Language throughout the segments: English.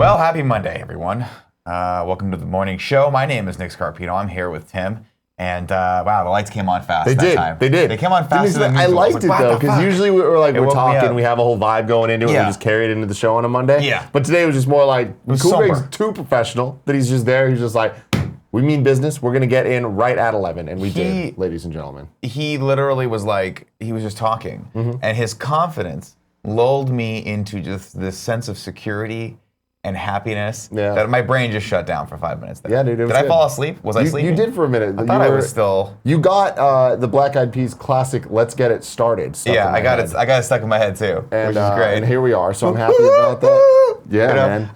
Well, happy Monday, everyone. Welcome to the morning show. My name is Nick Scarpino. I'm here with Tim. And wow, the lights came on fast that time. They did. They came on faster than usual. I liked it though, because usually we're talking, we have a whole vibe going into it, Yeah. we just carry it into the show on a Monday. Yeah. But today was just more like, somber. Coolbig's too professional, that he's just there, he's just like, we mean business, we're gonna get in right at 11, and we did, ladies and gentlemen. He literally was like, he was just talking, and his confidence lulled me into just this sense of security and happiness that my brain just shut down for 5 minutes there. Yeah, dude, it was Did I good. fall asleep? Was I sleeping? You did for a minute. I thought I was still... You got the Black Eyed Peas classic "Let's Get It Started" stuck in my I got head. it. I got it stuck in my head too, and, which is great. And here we are, so I'm happy about that. Yeah, man.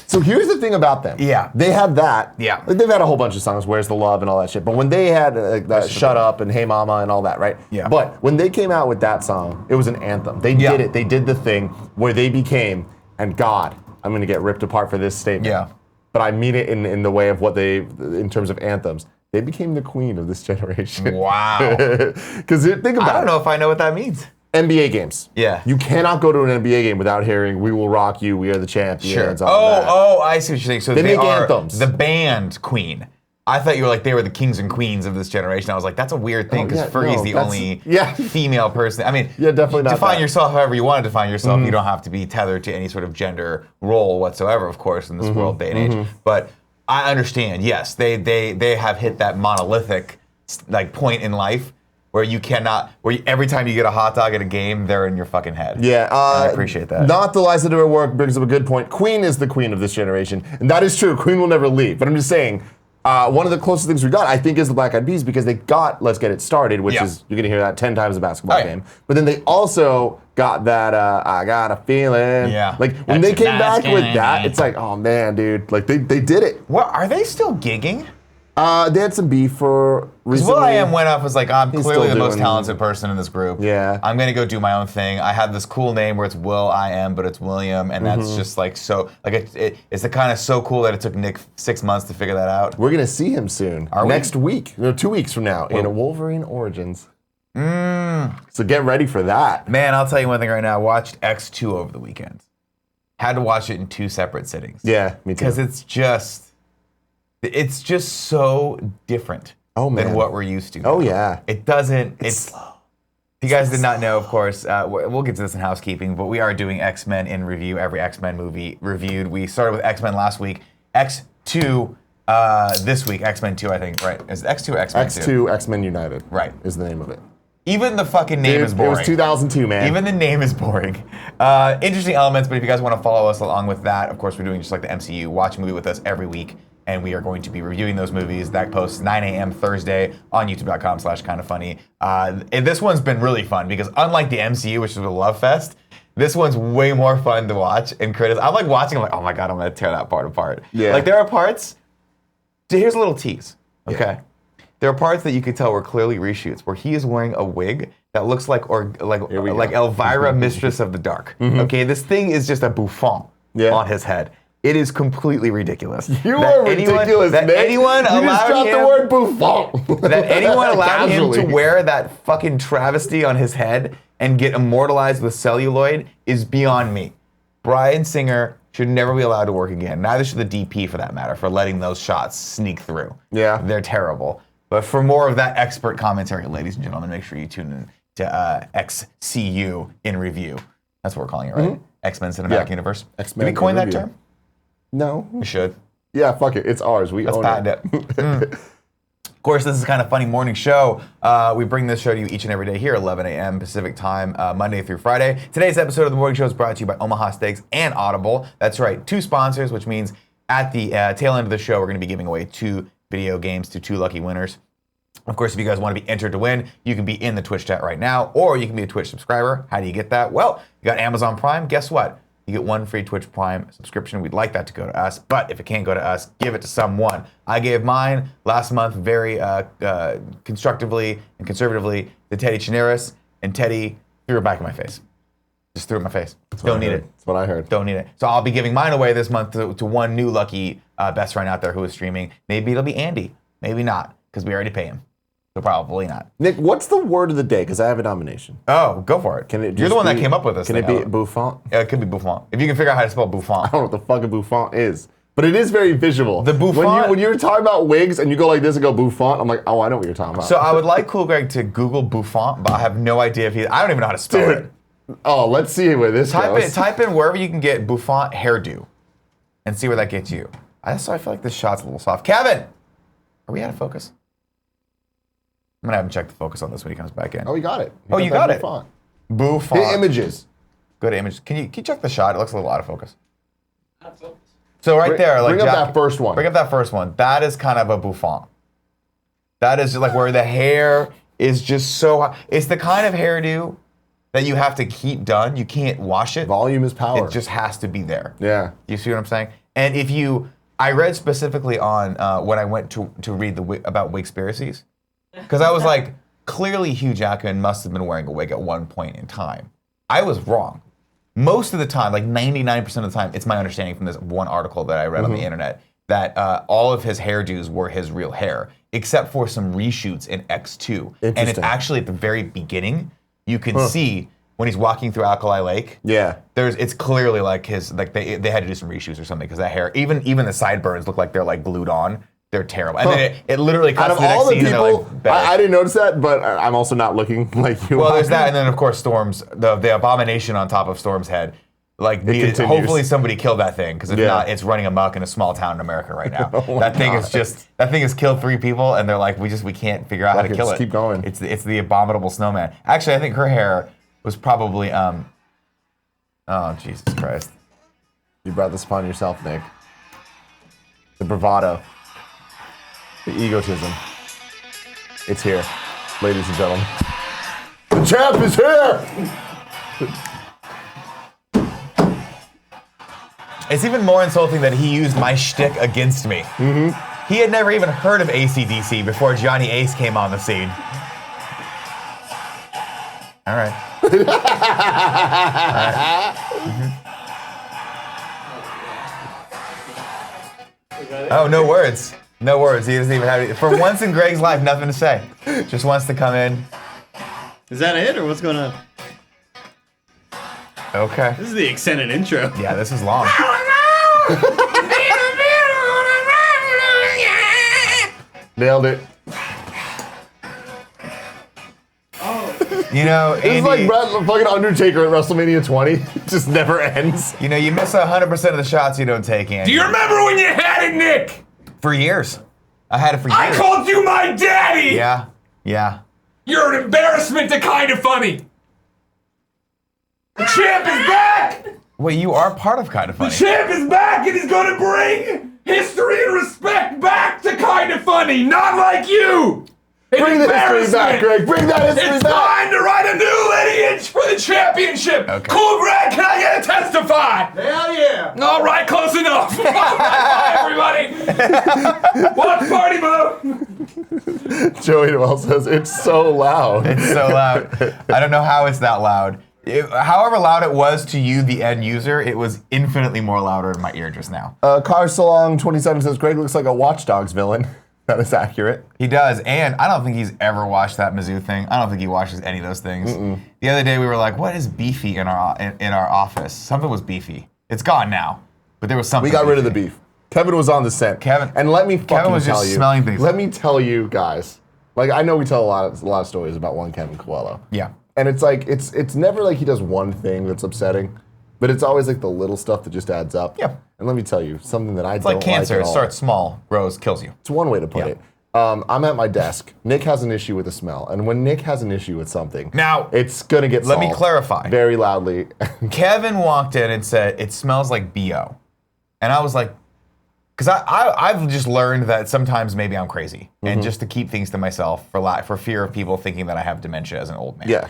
So here's the thing about them. Yeah. They had that. Yeah. Like, they've had a whole bunch of songs, Where's the Love and all that shit. But when they had that Shut Up and Hey Mama and all that, right? Yeah. But when they came out with that song, it was an anthem. They did it. They did the thing where they became, and God, I'm going to get ripped apart for this statement. Yeah. But I mean it in the way of what they, in terms of anthems. They became the queen of this generation. Wow. Because think about it. I don't know if I know what that means. NBA games. Yeah. You cannot go to an NBA game without hearing "We Will Rock You," "We Are the Champions." Sure. All that. Oh, I see what you're saying. So They make are anthems. the band queen. I thought you were like they were the kings and queens of this generation. I was like, that's a weird thing because Fergie's the only female person. I mean, definitely not define that. yourself however you want to define yourself. You don't have to be tethered to any sort of gender role whatsoever, of course, in this world, day and age. But I understand. Yes, they have hit that monolithic like point in life where you cannot, every time you get a hot dog at a game, they're in your fucking head. Yeah, I appreciate that. Not the lies that do her work brings up a good point. Queen is the queen of this generation, and that is true. Queen will never leave. But I'm just saying, one of the closest things we got, I think, is the Black Eyed Peas because they got "Let's Get It Started," which is you're gonna hear that 10 times a basketball game. But then they also got that "I Got a Feeling." Yeah. Like when they came back with that, it's like, oh man, dude, like they did it. What are they still gigging? They had some beef for recently. will.i.am went up was like, I'm clearly the most doing- talented person in this group. Yeah. I'm going to go do my own thing. I have this cool name where it's will.i.am, but it's William, and that's just like so, like it's the kind of so cool that it took Nick 6 months to figure that out. We're gonna see him soon. Next week. No, 2 weeks from now in Wolverine Origins. So get ready for that. Man, I'll tell you one thing right now. I watched X2 over the weekend. Had to watch it in 2 separate sittings. Yeah, me too. Because it's just so different than what we're used to. Oh, yeah. It doesn't. It's slow. If you guys did not know, of course, we'll get to this in housekeeping, but we are doing X-Men in review, every X-Men movie reviewed. We started with X-Men last week. X2 this week, X-Men 2, I think, right? Is it X2 or X-Men 2? X2 X-Men United. Right. Is the name of it. Even the fucking name is boring. It was 2002, man. Even the name is boring. Interesting elements, but if you guys want to follow us along with that, of course, we're doing just like the MCU. Watch a movie with us every week, and we are going to be reviewing those movies. That posts 9 a.m. Thursday on youtube.com/kindafunny. And this one's been really fun because unlike the MCU, which is a love fest, this one's way more fun to watch and criticize. I'm like watching, I'm like, oh my God, I'm going to tear that part apart. Yeah. Like there are parts, here's a little tease, okay? Yeah. There are parts that you could tell were clearly reshoots, where he is wearing a wig that looks like Elvira, Mistress of the Dark. Okay, this thing is just a bouffant on his head. It is completely ridiculous. You are ridiculous, Nick. Anyone you just dropped the word bouffant. That anyone allowed him to wear that fucking travesty on his head and get immortalized with celluloid is beyond me. Bryan Singer should never be allowed to work again. Neither should the DP, for that matter, for letting those shots sneak through. Yeah. They're terrible. But for more of that expert commentary, ladies and gentlemen, make sure you tune in to XCU in review. That's what we're calling it, right? X-Men Cinematic Universe. X-Men Did we coin that review. term? No. We should. Yeah, fuck it. It's ours. Let's own patent it. Of course, this is kind of funny morning show. We bring this show to you each and every day here, 11 a.m. Pacific time, Monday through Friday. Today's episode of the morning show is brought to you by Omaha Steaks and Audible. That's right, 2 sponsors, which means at the tail end of the show, we're going to be giving away 2 video games to 2 lucky winners. Of course, if you guys want to be entered to win, you can be in the Twitch chat right now, or you can be a Twitch subscriber. How do you get that? Well, you got Amazon Prime. Guess what? You get 1 free Twitch Prime subscription. We'd like that to go to us, but if it can't go to us, give it to someone. I gave mine last month very constructively and conservatively to Teddy Chinaris, and Teddy threw it back in my face. Just threw it in my face. Don't need it. That's what I heard. Don't need it. So I'll be giving mine away this month to 1 new lucky best friend out there who is streaming. Maybe it'll be Andy. Maybe not, because we already pay him. So probably not. Nick, what's the word of the day? Because I have a nomination. Oh, go for it. You're the one that came up with this. Can it be bouffant? Yeah, it could be bouffant. If you can figure out how to spell bouffant. I don't know what the fuck a bouffant is. But it is very visual. The bouffant. When you were talking about wigs and you go like this and go bouffant, I'm like, oh, I know what you're talking about. So I would like Cool Greg to Google bouffant, but I have no idea if I don't even know how to spell it. Oh, let's see where this goes. Type in wherever you can get bouffant hairdo and see where that gets you. I feel like this shot's a little soft. Kevin! Are we out of focus? I'm gonna have him check the focus on this when he comes back in. Oh, he got it. You got it. Bouffant. The images. Go to images. Can you check the shot? It looks a little out of focus. So right there, like bring up that first one. Bring up that first one. That is kind of a bouffant. That is just like where the hair is just so. It's the kind of hairdo that you have to keep done. You can't wash it. Volume is power. It just has to be there. Yeah. You see what I'm saying? And I read specifically on when I went to read about wigspiracies, because I was like, clearly Hugh Jackman must have been wearing a wig at one point in time. I was wrong. Most of the time, like 99% of the time, it's my understanding from this one article that I read on the internet that all of his hairdos were his real hair, except for some reshoots in X2. And it's actually at the very beginning, you can see when he's walking through Alkali Lake. Yeah. It's clearly like they had to do some reshoots or something because that hair, even the sideburns look like they're like glued on. They're terrible. And then it literally cuts to the next scene and they're like, I didn't notice that, but I'm also not looking like you. Well, there's that, and then of course Storm's the abomination on top of Storm's head. Like, hopefully somebody killed that thing, because if not, it's running amok in a small town in America right now. That thing has killed 3 people, and they're like, we can't figure out how to kill it. Keep going. It's the abominable snowman. Actually, I think her hair was probably oh Jesus Christ! You brought this upon yourself, Nick. The bravado. The egotism. It's here, ladies and gentlemen. The champ is here! It's even more insulting that he used my shtick against me. He had never even heard of AC/DC before Johnny Ace came on the scene. All right. Oh, no words. No words. He doesn't even have any. For once in Greg's life, nothing to say. Just wants to come in. Is that it, or what's going on? Okay. This is the extended intro. Yeah, this is long. Nailed it. You know, It's like fucking Undertaker at WrestleMania 20. It just never ends. You know, you miss 100% of the shots you don't take, Andy. Do you remember when you had it, Nick? For years. I had it for years. I called you my daddy! Yeah. You're an embarrassment to Kind of Funny. The champ is back! Wait, you are part of Kind of Funny. The champ is back and he's gonna bring history and respect back to Kind of Funny, not like you! Bring the history back, Greg. Bring that history It's back. time to write a new lineage for the championship. Okay. Cool, Greg, can I get a testify? Hell yeah! All right, close enough. All right, bye, everybody. Watch party mode. Joey Noel says, it's so loud. It's so loud. I don't know how it's that loud. However loud it was to you, the end user, it was infinitely more louder in my ear just now. Car Salong 27 says, Greg looks like a Watch Dogs villain. That is accurate. He does, and I don't think he's ever watched that Mizzou thing. I don't think he watches any of those things. The other day we were like, what is beefy in our office? Something was beefy. It's gone now, but there was something. We got rid of beefy. the beef. Kevin was on the scent. And let me fucking was tell just you. smelling things. Let me tell you guys. Like, I know we tell a lot of stories about one Kevin Coelho. Yeah. And it's like, it's never like he does one thing that's upsetting, but it's always like the little stuff that just adds up. Yeah. And let me tell you, something that I It's don't like cancer. at It all. starts small, grows, kills you. It's one way to put Yeah. it. I'm at my desk. Nick has an issue with the smell. And when Nick has an issue with something, Now, it's going to get let me solved clarify. very loudly. Kevin walked in and said, it smells like BO. And I was like, because I've just learned that sometimes maybe I'm crazy. And just to keep things to myself for fear of people thinking that I have dementia as an old man. Yeah.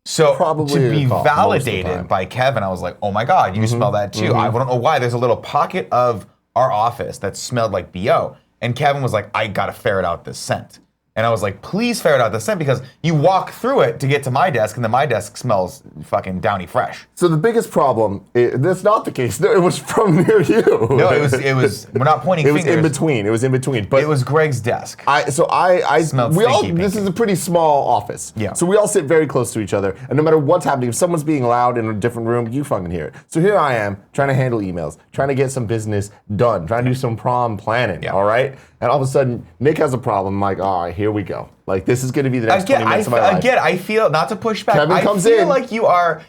So Probably to be a cough most of the time. validated by Kevin, I was like, oh my God, you smell that too. I don't know why. There's a little pocket of our office that smelled like BO. And Kevin was like, I gotta ferret out this scent. And I was like, please ferret out the scent because you walk through it to get to my desk, and then my desk smells fucking Downy Fresh. So the biggest problem, that's not the case. No, it was from near you. No, it was. We're not pointing fingers. It was in between. But it was Greg's desk. Smelled stinky, this is a pretty small office. Yeah. So we all sit very close to each other, and no matter what's happening, if someone's being loud in a different room, you fucking hear it. So here I am, trying to handle emails, trying to get some business done, trying to do some prom planning, all right? And all of a sudden, Nick has a problem. I'm like, all right, here we go. Like, this is going to be the next 20 minutes of my life. Again, I feel, not to push back, Kevin comes I feel in. like you are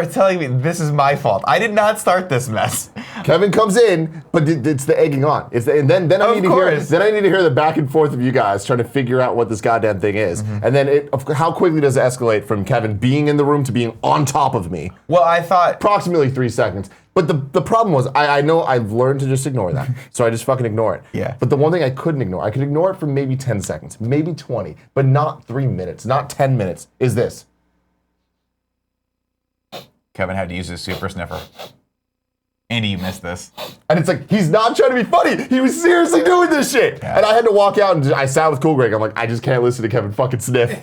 telling me this is my fault. I did not start this mess. Kevin comes in, but it's the egging on. And then I need to hear the back and forth of you guys trying to figure out what this goddamn thing is. And then how quickly does it escalate from Kevin being in the room to being on top of me? Well, I thought approximately 3 seconds. But the problem was, I know I've learned to just ignore that. So I just fucking ignore it. Yeah. But the one thing I couldn't ignore, I could ignore it for maybe 10 seconds, maybe 20, but not 3 minutes, not 10 minutes, is this. Kevin had to use his super sniffer. Andy, you missed this. And it's like, he's not trying to be funny. He was seriously doing this shit. Yeah. And I had to walk out and I sat with Cool Greg. I'm like, I just can't listen to Kevin fucking sniff.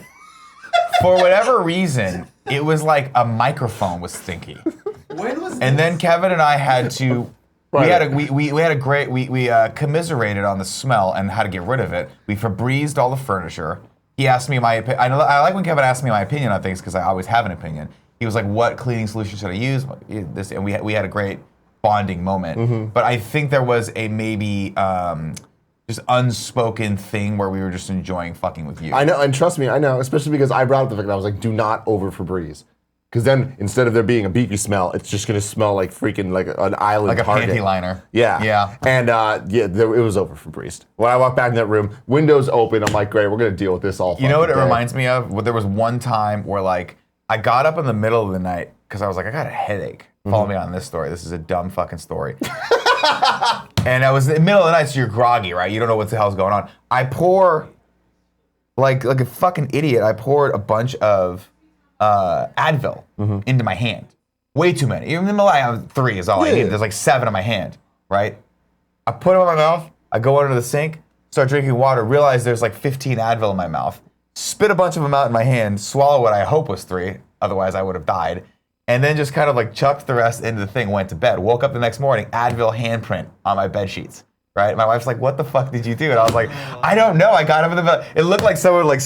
For whatever reason, it was like a microphone was stinky. When was And then Kevin and I had to, we commiserated on the smell and how to get rid of it. We Febrezed all the furniture. He asked me my opinion. I like when Kevin asks me my opinion on things because I always have an opinion. He was like, what cleaning solution should I use? This, and we had a great bonding moment. But I think there was a maybe just unspoken thing where we were just enjoying fucking with you. I know, and trust me, I know, especially because I brought up the fact that I was like, do not over Febreze. Because then, instead of there being a beefy smell, it's just going to smell like freaking like an island like a Target. panty liner. Yeah. Yeah. And it was over Febreze. When I walked back in that room, windows open, I'm like, great, we're going to deal with this all. You know what it reminds me of? Well, there was one time where like, I got up in the middle of the night because I was like, I got a headache. Follow me on this story. This is a dumb fucking story. And I was in the middle of the night, so you're groggy, right? You don't know what the hell's going on. I pour, like a fucking idiot, I poured a bunch of Advil into my hand. Way too many. Even in the middle, 3 is all I need. There's like 7 in my hand, right? I put them in my mouth. I go under the sink, start drinking water, realize there's like 15 Advil in my mouth. Spit a bunch of them out in my hand, swallow what I hope was 3, otherwise I would have died, and then just kind of like chucked the rest into the thing, went to bed. Woke up the next morning, Advil handprint on my bed sheets, right? My wife's like, what the fuck did you do? And I was like, I don't know, I got up in the bed. It looked like someone like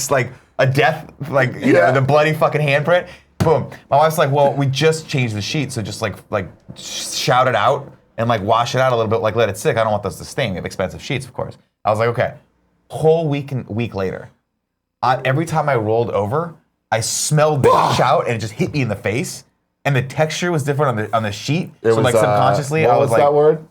a death, like, you know, the bloody fucking handprint. Boom. My wife's like, well, we just changed the sheet, so just like shout it out and like wash it out a little bit, like let it sit. I don't want those to stain. We have expensive sheets, of course. I was like, okay. Whole week later, every time I rolled over, I smelled the shout and it just hit me in the face. And the texture was different on the sheet. So like subconsciously, I was like, that word?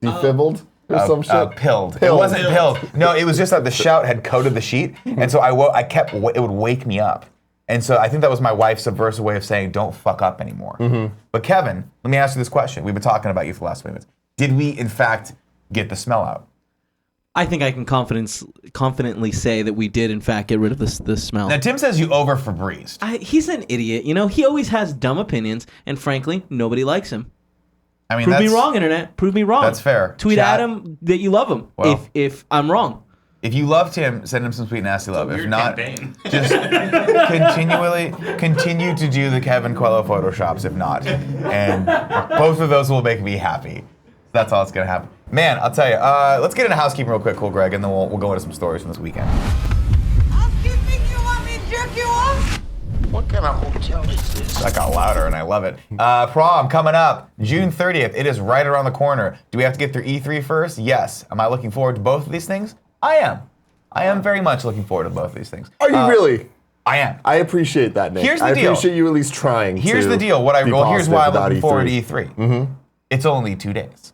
Defibbled or some shit? Pilled. It wasn't pilled. No, it was just that the shout had coated the sheet. And so it would wake me up. And so I think that was my wife's subversive way of saying, don't fuck up anymore. But Kevin, let me ask you this question. We've been talking about you for the last 20 minutes. Did we, in fact, get the smell out? I think I can confidently say that we did, in fact, get rid of this smell. Now, Tim says you over Febrezed. He's an idiot. You know, he always has dumb opinions, and frankly, nobody likes him. I mean, Prove me wrong, Internet. Prove me wrong. That's fair. Tweet at him that you love him, well, if I'm wrong. If you loved him, send him some sweet nasty love. If not, just continue to do the Kevin Coelho photoshops. If not, and both of those will make me happy. That's all that's gonna happen. Man, I'll tell you. Let's get into housekeeping real quick, cool, Greg, and then we'll go into some stories from this weekend. Housekeeping, you want me to jerk you off? What kind of hotel is this? That got louder, and I love it. Prom coming up, June 30th. It is right around the corner. Do we have to get through E3 first? Yes. Am I looking forward to both of these things? I am. I am very much looking forward to both of these things. Are you really? I am. I appreciate that, Nick. Here's the deal. I appreciate you at least trying. Here's the deal. Here's why I'm looking forward to E3. It's only 2 days.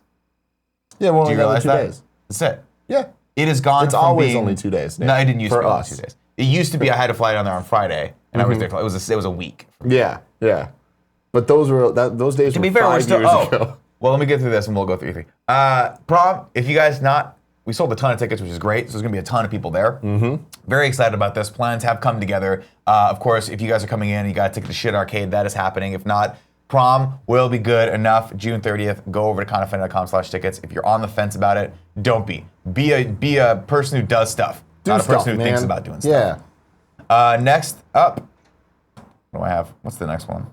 Yeah, well, do you realize 2 that? days. That's it. Yeah. It has gone it's from always being, only 2 days. Nick, no, it didn't used to be only us. 2 days. It used to be I had to fly down there on Friday, and I was there. It was a week. Yeah, yeah. But those days were 5 years ago. Well, let me get through this, and we'll go through E3. Prom, if you guys we sold a ton of tickets, which is great. So there's going to be a ton of people there. Very excited about this. Plans have come together. Of course, if you guys are coming in and you got a ticket to Shit Arcade, that is happening. If not, prom will be good enough. June 30th. Go over to conofend.com/tickets. If you're on the fence about it, don't be. Be a person who does stuff. Not a stuff, person who man. thinks about doing stuff. Yeah. Next up, what do I have? What's the next one?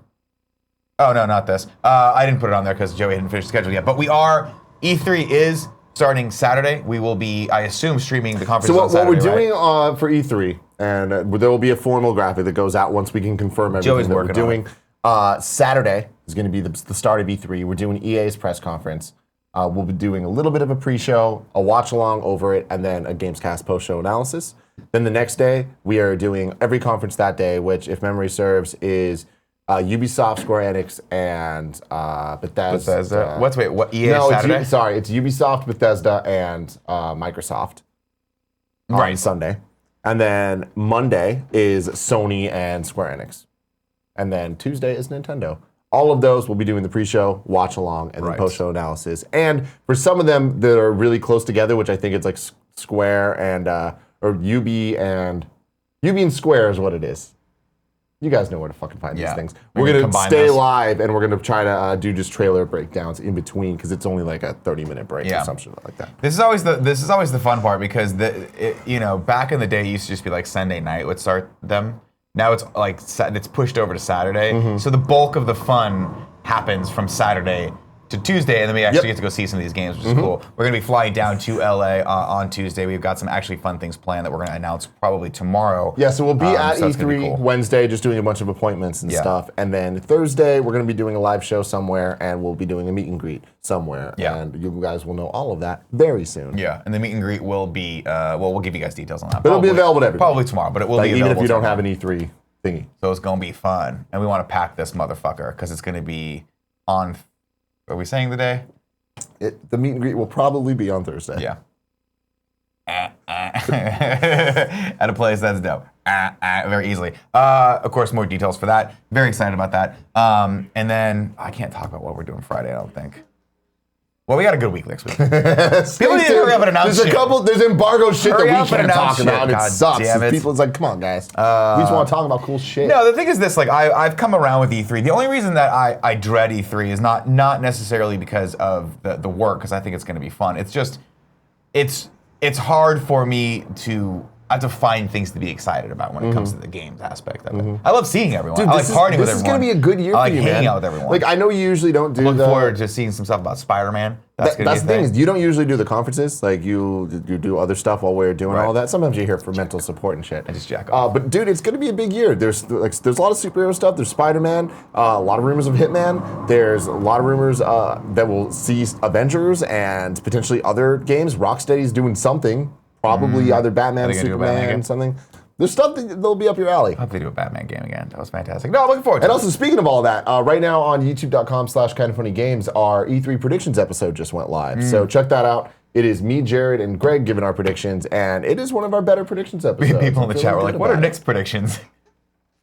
Oh, no, not this. I didn't put it on there because Joey hadn't finished the schedule yet. But E3 is starting Saturday. We will be, I assume, streaming the conference on Saturday, what we're doing right? for E3, and there will be a formal graphic that goes out once we can confirm everything Joey's that we're working doing. Saturday is going to be the start of E3. We're doing EA's press conference. We'll be doing a little bit of a pre-show, a watch-along over it, and then a Gamescast post-show analysis. Then the next day, we are doing every conference that day, which, if memory serves, is Ubisoft, Square Enix, and Bethesda. What EA No, Saturday? it's Ubisoft, Bethesda, and Microsoft on Sunday. And then Monday is Sony and Square Enix. And then Tuesday is Nintendo. All of those we'll be doing the pre-show, watch-along, and then post-show analysis. And for some of them that are really close together, which I think it's like Square and, or UB and Square is what it is. You guys know where to fucking find these things. We're going to stay live, and we're going to try to do just trailer breakdowns in between, because it's only like a 30-minute break or something like that. This is always the fun part, because back in the day, it used to just be like Sunday night would start them. Now it's like it's pushed over to Saturday. So the bulk of the fun happens from Saturday to Tuesday, and then we actually get to go see some of these games, which is cool. We're going to be flying down to LA on Tuesday. We've got some actually fun things planned that we're going to announce probably tomorrow. Yeah, so we'll be at so E3 cool. Wednesday, just doing a bunch of appointments and stuff. And then Thursday, we're going to be doing a live show somewhere, and we'll be doing a meet and greet somewhere. Yeah. And you guys will know all of that very soon. Yeah, and the meet and greet will be, we'll give you guys details on that. But it'll be available to everybody. Probably tomorrow, but it will be Even available if you don't tomorrow. have an E3 thingy. So it's going to be fun. And we want to pack this motherfucker, because it's going to be on, are we saying the day? The meet and greet will probably be on Thursday. Yeah. At a place that's dope. Very easily. Of course, more details for that. Very excited about that. And then I can't talk about what we're doing Friday, I don't think. Well, we got a good week next week. People need to hurry up and announce shit. There's embargo shit Hurry that up we and can't announce talk about, and shit. it sucks. God damn it. It's like, come on, guys. We just want to talk about cool shit. No, the thing is this, like, I've come around with E3. The only reason that I dread E3 is not necessarily because of the work, because I think it's going to be fun. It's just, it's hard for me to, I have to find things to be excited about when it comes to the games aspect of it. I love seeing everyone. Dude, I like partying with everyone. This is going to be a good year I like for you, hanging man. out with everyone. Like, I know you usually don't do I'm looking forward to seeing some stuff about Spider-Man. That's the thing is, you don't usually do the conferences. Like, you do other stuff while we're doing all that. Sometimes you're here for mental support and shit. I just jack off. But dude, it's going to be a big year. There's a lot of superhero stuff. There's Spider-Man. A lot of rumors of Hitman. There's a lot of rumors that we'll see Avengers and potentially other games. Rocksteady's doing something. Probably either Batman, Superman, something. There's stuff that'll be up your alley. I hope they do a Batman game again. That was fantastic. No, I'm looking forward to And it. also, speaking of all that, right now on youtube.com/kindoffunnygames, our E3 predictions episode just went live. So check that out. It is me, Jared, and Greg giving our predictions, and it is one of our better predictions episodes. People in the chat were like, what are Nick's predictions?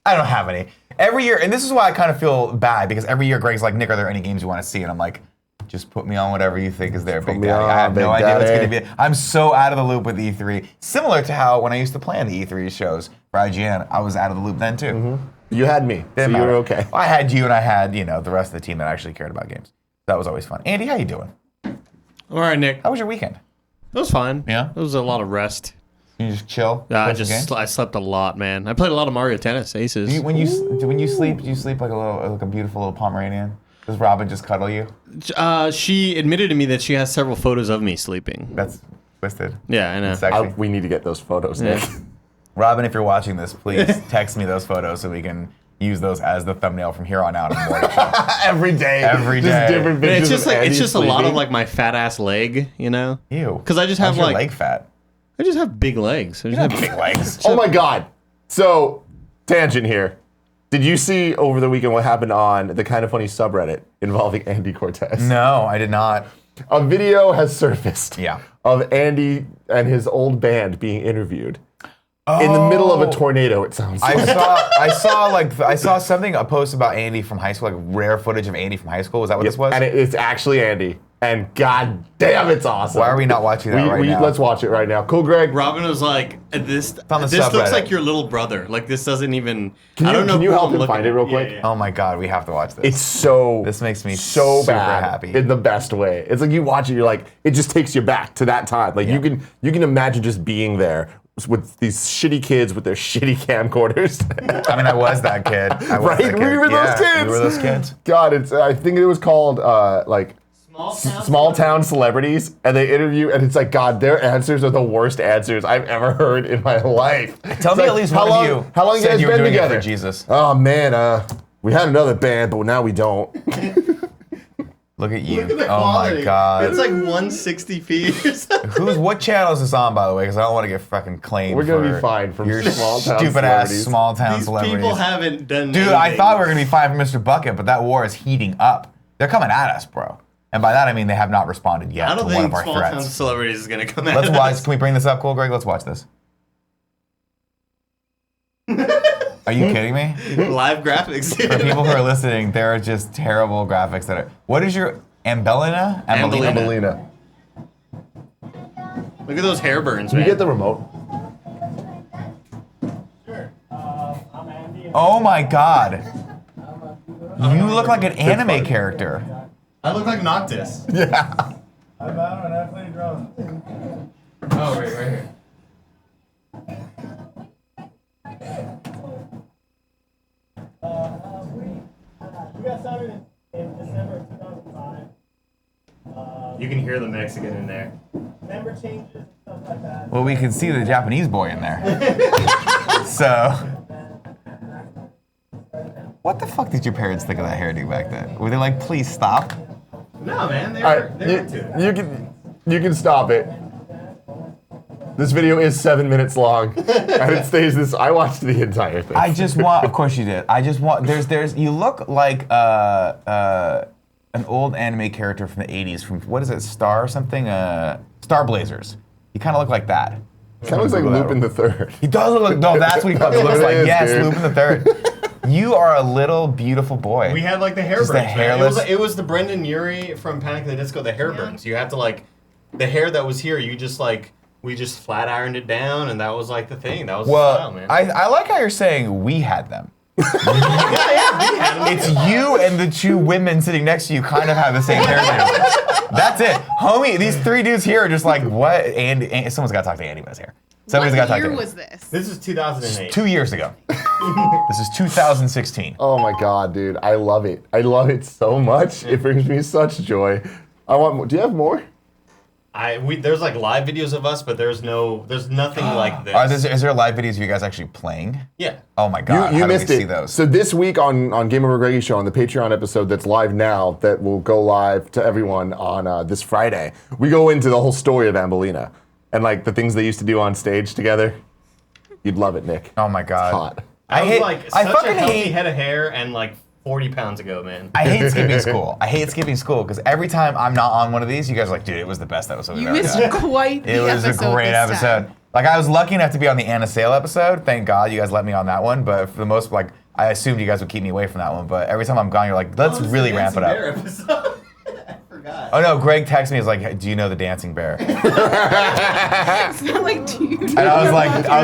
I don't have any. Every year, and this is why I kind of feel bad, because every year Greg's like, Nick, are there any games you want to see? And I'm like, just put me on whatever you think is there, Big Daddy. I have no idea what's going to be. I'm so out of the loop with E3. Similar to how when I used to plan the E3 shows for IGN, I was out of the loop then too. You had me, so you were okay. I had you, and I had the rest of the team that actually cared about games. That was always fun. Andy, how you doing? All right, Nick. How was your weekend? It was fine. Yeah? It was a lot of rest. You just chill? I play some games? I slept a lot, man. I played a lot of Mario Tennis Aces. When you sleep, do you sleep like a beautiful little Pomeranian? Does Robin just cuddle you? She admitted to me that she has several photos of me sleeping. That's twisted. Yeah, I know. It's sexy. We need to get those photos, Nick. Robin, if you're watching this, please text me those photos so we can use those as the thumbnail from here on out in the morning show. Every day. Every Just day. different pictures It's just of like Andy it's just a lot of sleeping. like my fat ass leg, you know? Ew. Because I just have How's your like leg fat. I just have big legs. I just have Big legs. Oh my God. So, tangent here. Did you see over the weekend what happened on the Kind of Funny subreddit involving Andy Cortez? No, I did not. A video has surfaced Yeah. of Andy and his old band being interviewed. In the middle of a tornado, it sounds like. I saw something, a post about Andy from high school, like rare footage of Andy from high school. Was that what this was? And it's actually Andy. And god damn, it's awesome. Why are we not watching that right now? Let's watch it right now. Cool, Greg. Robin was like, this on the looks subreddit. like your little brother. Like this doesn't even Can I don't know you who help I'm him looking find it at. real quick? Yeah. Oh my God, we have to watch this. It's so. This makes me so super bad happy. in the best way. It's like you watch it, you're like, it just takes you back to that time. Like you can imagine just being there with these shitty kids with their shitty camcorders. I mean, I was that kid. I was Right? that kid. We were those kids. We were those kids. God, I think it was called like small town celebrities, and they interview, and it's like, God, their answers are the worst answers I've ever heard in my life. Tell me at least one of you. How long you said guys you were been doing together? It for Jesus. Oh man, we had another band, but now we don't. Look at you. Look at the Oh my quality. God. It's like 160p or something. What channel is this on, by the way? Because I don't want to get fucking claimed. We're gonna for be fined from your small town stupid ass celebrities. small town These celebrities. people haven't done Dude, I anything. thought we were gonna be fined for Mr. Bucket, but that war is heating up. They're coming at us, bro. And by that I mean they have not responded yet I to don't one of think our small town threats. celebrities is gonna come at Let's us. watch. Can we bring this up, cool, Greg? Let's watch this. Are you kidding me? Live graphics. For people who are listening, there are just terrible graphics that are. What is your Ambelina? Ambelina. Melina, Look at those hair burns, can you man. get the remote? Oh my God! You look like an anime character. I look like Noctis. Yeah. Oh, right here. You can hear the Mexican in there. Well, we can see the Japanese boy in there. So, what the fuck did your parents think of that hairdo back then? Were they like, please stop? No, man, they All were, right, they were into it. you can stop it. This video is 7 minutes long, and it stays this. I watched the entire thing. I just want, of course you did. I just want, you look like an old anime character from the 80s, from, what is it, Star or something? Star Blazers. You kind of look like that. Kind of looks like Lupin the Third. He does look like, no, that's what he fucking looks It like. is, Yes, dude. Lupin the Third. You are a little beautiful boy. We had like the hair Just burns. the man. hairless- It was the Brendan Urie from Panic at the Disco, the hair burns. You have to like, the hair that was here, you just like, we just flat ironed it down, and that was like the thing. That was the style, Well, man. I like how you're saying we had them. yeah, we had them. It's you and the two women sitting next to you kind of have the same hairdo. That's it. Homie, these three dudes here are just like, what? And someone's got to talk to Andy Buzz here. Somebody's got to What talk to year Andy. was this? This is 2008. 2 years ago. This is 2016. Oh my God, dude. I love it. I love it so much. It brings me such joy. I want more. Do you have more? There's like live videos of us, but there's nothing like this. Is there live videos of you guys actually playing? Yeah. Oh my God. You How missed do we it. see those? So this week on Game Over Greggy Show, on the Patreon episode that's live now, that will go live to everyone on this Friday, we go into the whole story of Ambelina and like the things they used to do on stage together. You'd love it, Nick. Oh my God. Hot. I was hate- like I such fucking a healthy hate- head of hair and like 40 pounds ago, man. I hate skipping school. I hate skipping school because every time I'm not on one of these, you guys are like, dude, it was the best episode we've You ever missed done. quite the It was a episode great this episode. time. Like I was lucky enough to be on the Anna Sale episode. Thank God you guys let me on that one. But for the most, like I assumed you guys would keep me away from that one. But every time I'm gone, you're like, let's really ramp it up. I forgot. Oh no, Greg texted me. He's like, do you know the Dancing Bear? And It's not like, dude. I was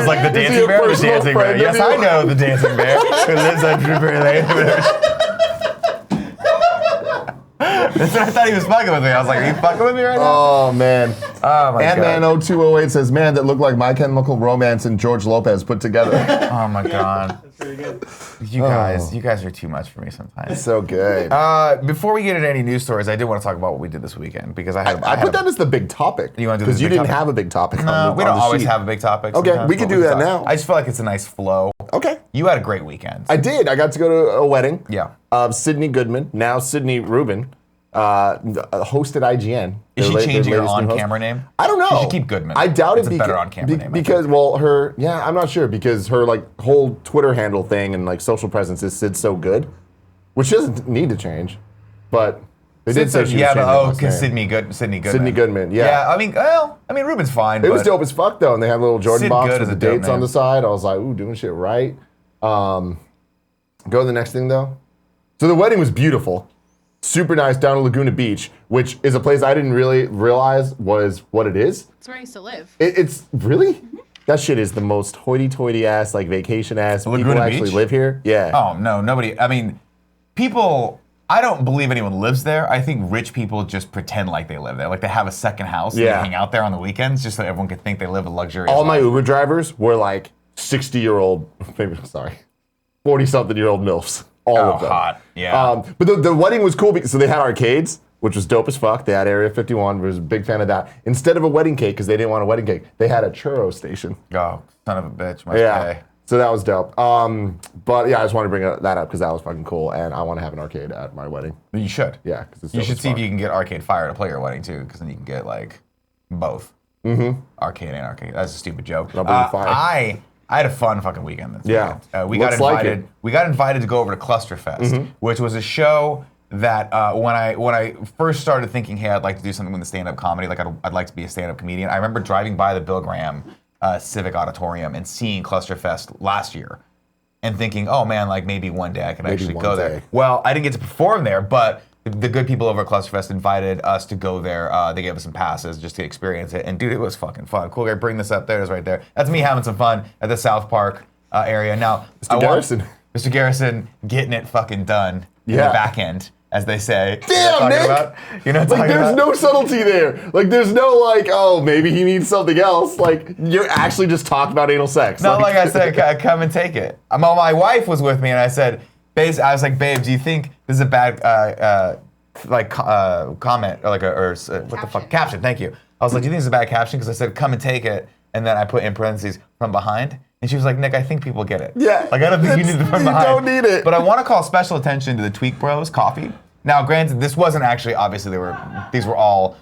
like, the Is he Dancing a Bear, or the personal Dancing Bear. friend of Yes, you? I know the Dancing Bear who lives on Drury Lane. That's what I thought he was fucking with me. I was like, are you fucking with me right now? Oh man. Oh my Ant-Man God. 0208 says, man, that looked like My Chemical Romance and George Lopez put together. Oh my God. That's pretty good. You guys are too much for me sometimes. So good. Before we get into any news stories, I did want to talk about what we did this weekend because I I put that as the big topic. You wanna do Because this you big didn't topic? have a big topic on No, the we don't on the always sheet. have a big topic. Okay, sometimes, we can but do that talk. now. I just feel like it's a nice flow. Okay. You had a great weekend. I did. I got to go to a wedding. Yeah. Sydnee Goodman, now Sydnee Rubin, hosted IGN. Is she Their changing her latest new host. on-camera name? I don't know. She should keep Goodman. I doubt It's it. a better on-camera name, I think. Because, well, I'm not sure, because her like whole Twitter handle thing and like social presence is Sid So Good, which doesn't need to change, but they did say she was changing her last because name. Sydnee Goodman. Sydnee Goodman, yeah. I mean, Ruben's fine. It was but dope as fuck though, and they had a little Jordan Sid box Good with is the a dope dates on name. the side. I was like, ooh, doing shit right. Go to the next thing though. So the wedding was beautiful, super nice down at Laguna Beach, which is a place I didn't really realize was what it is. That's where I used to live. It's really that shit is the most hoity-toity ass like vacation ass. Laguna people actually Beach? live here. Yeah. Oh no, nobody. I mean, people I don't believe anyone lives there. I think rich people just pretend like they live there. Like they have a second house and Yeah. they hang out there on the weekends just so everyone could think they live a luxurious All my life. Uber drivers were like 60-year-old, maybe, sorry, 40-something-year-old MILFs. All of them. Hot. Yeah. But the wedding was cool because so they had arcades, which was dope as fuck. They had Area 51. I was a big fan of that. Instead of a wedding cake, because they didn't want a wedding cake, they had a churro station. Oh, son of a bitch. Must Yeah. pay. So that was dope. But yeah, I just wanted to bring that up because that was fucking cool, and I want to have an arcade at my wedding. You should. Yeah, because it's You dope should as see if fuck. you can get Arcade Fire to play your wedding too, because then you can get like both. Arcade and arcade. That's a stupid joke. I'll bring fire. I had a fun fucking weekend this Yeah. weekend. We got Looks like invited. it. We got invited to go over to Clusterfest, which was a show that when I first started thinking, hey, I'd like to do something with the stand-up comedy, like I'd like to be a stand-up comedian. I remember driving by the Bill Graham Civic Auditorium and seeing Clusterfest last year, and thinking, oh man, like maybe one day I can actually one go day. there. Well, I didn't get to perform there, but the good people over at Clusterfest invited us to go there. They gave us some passes just to experience it. And dude, it was fucking fun. Cool guy, bring this up. There it is right there. That's me having some fun at the South Park area. Now, Mr. Garrison. Mr. Garrison getting it fucking done in Yeah. the back end, as they say. Damn, Nick! You know what I'm Like, talking there's about? no subtlety there. Like, there's no, like, oh, maybe he needs something else. Like, you're actually just talking about anal sex. Not like I said, come and take it. My wife was with me, and I said, babe, do you think this is a bad comment or what the fuck caption? Thank you. I was like, do you think this is a bad caption? Because I said, come and take it, and then I put in parentheses from behind. And she was like, Nick, I think people get it. Yeah. Like, I don't think you need it from You behind. don't need it. But I want to call special attention to the Tweak Bros coffee. Now, granted, this wasn't actually, obviously, these were all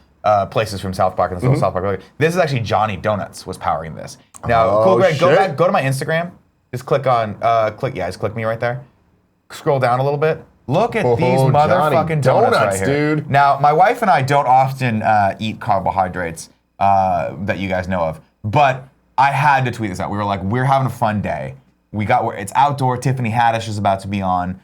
places from South Park and the South Park. This is actually Johnny Donuts was powering this. Now, Oh, cool, Greg, shit. go to my Instagram. Just click on, just click me right there. Scroll down a little bit. Look at these Johnny motherfucking donuts Donuts, right here. dude. Now, my wife and I don't often eat carbohydrates that you guys know of, but I had to tweet this out. We were like, we're having a fun day. It's outdoor. Tiffany Haddish is about to be on.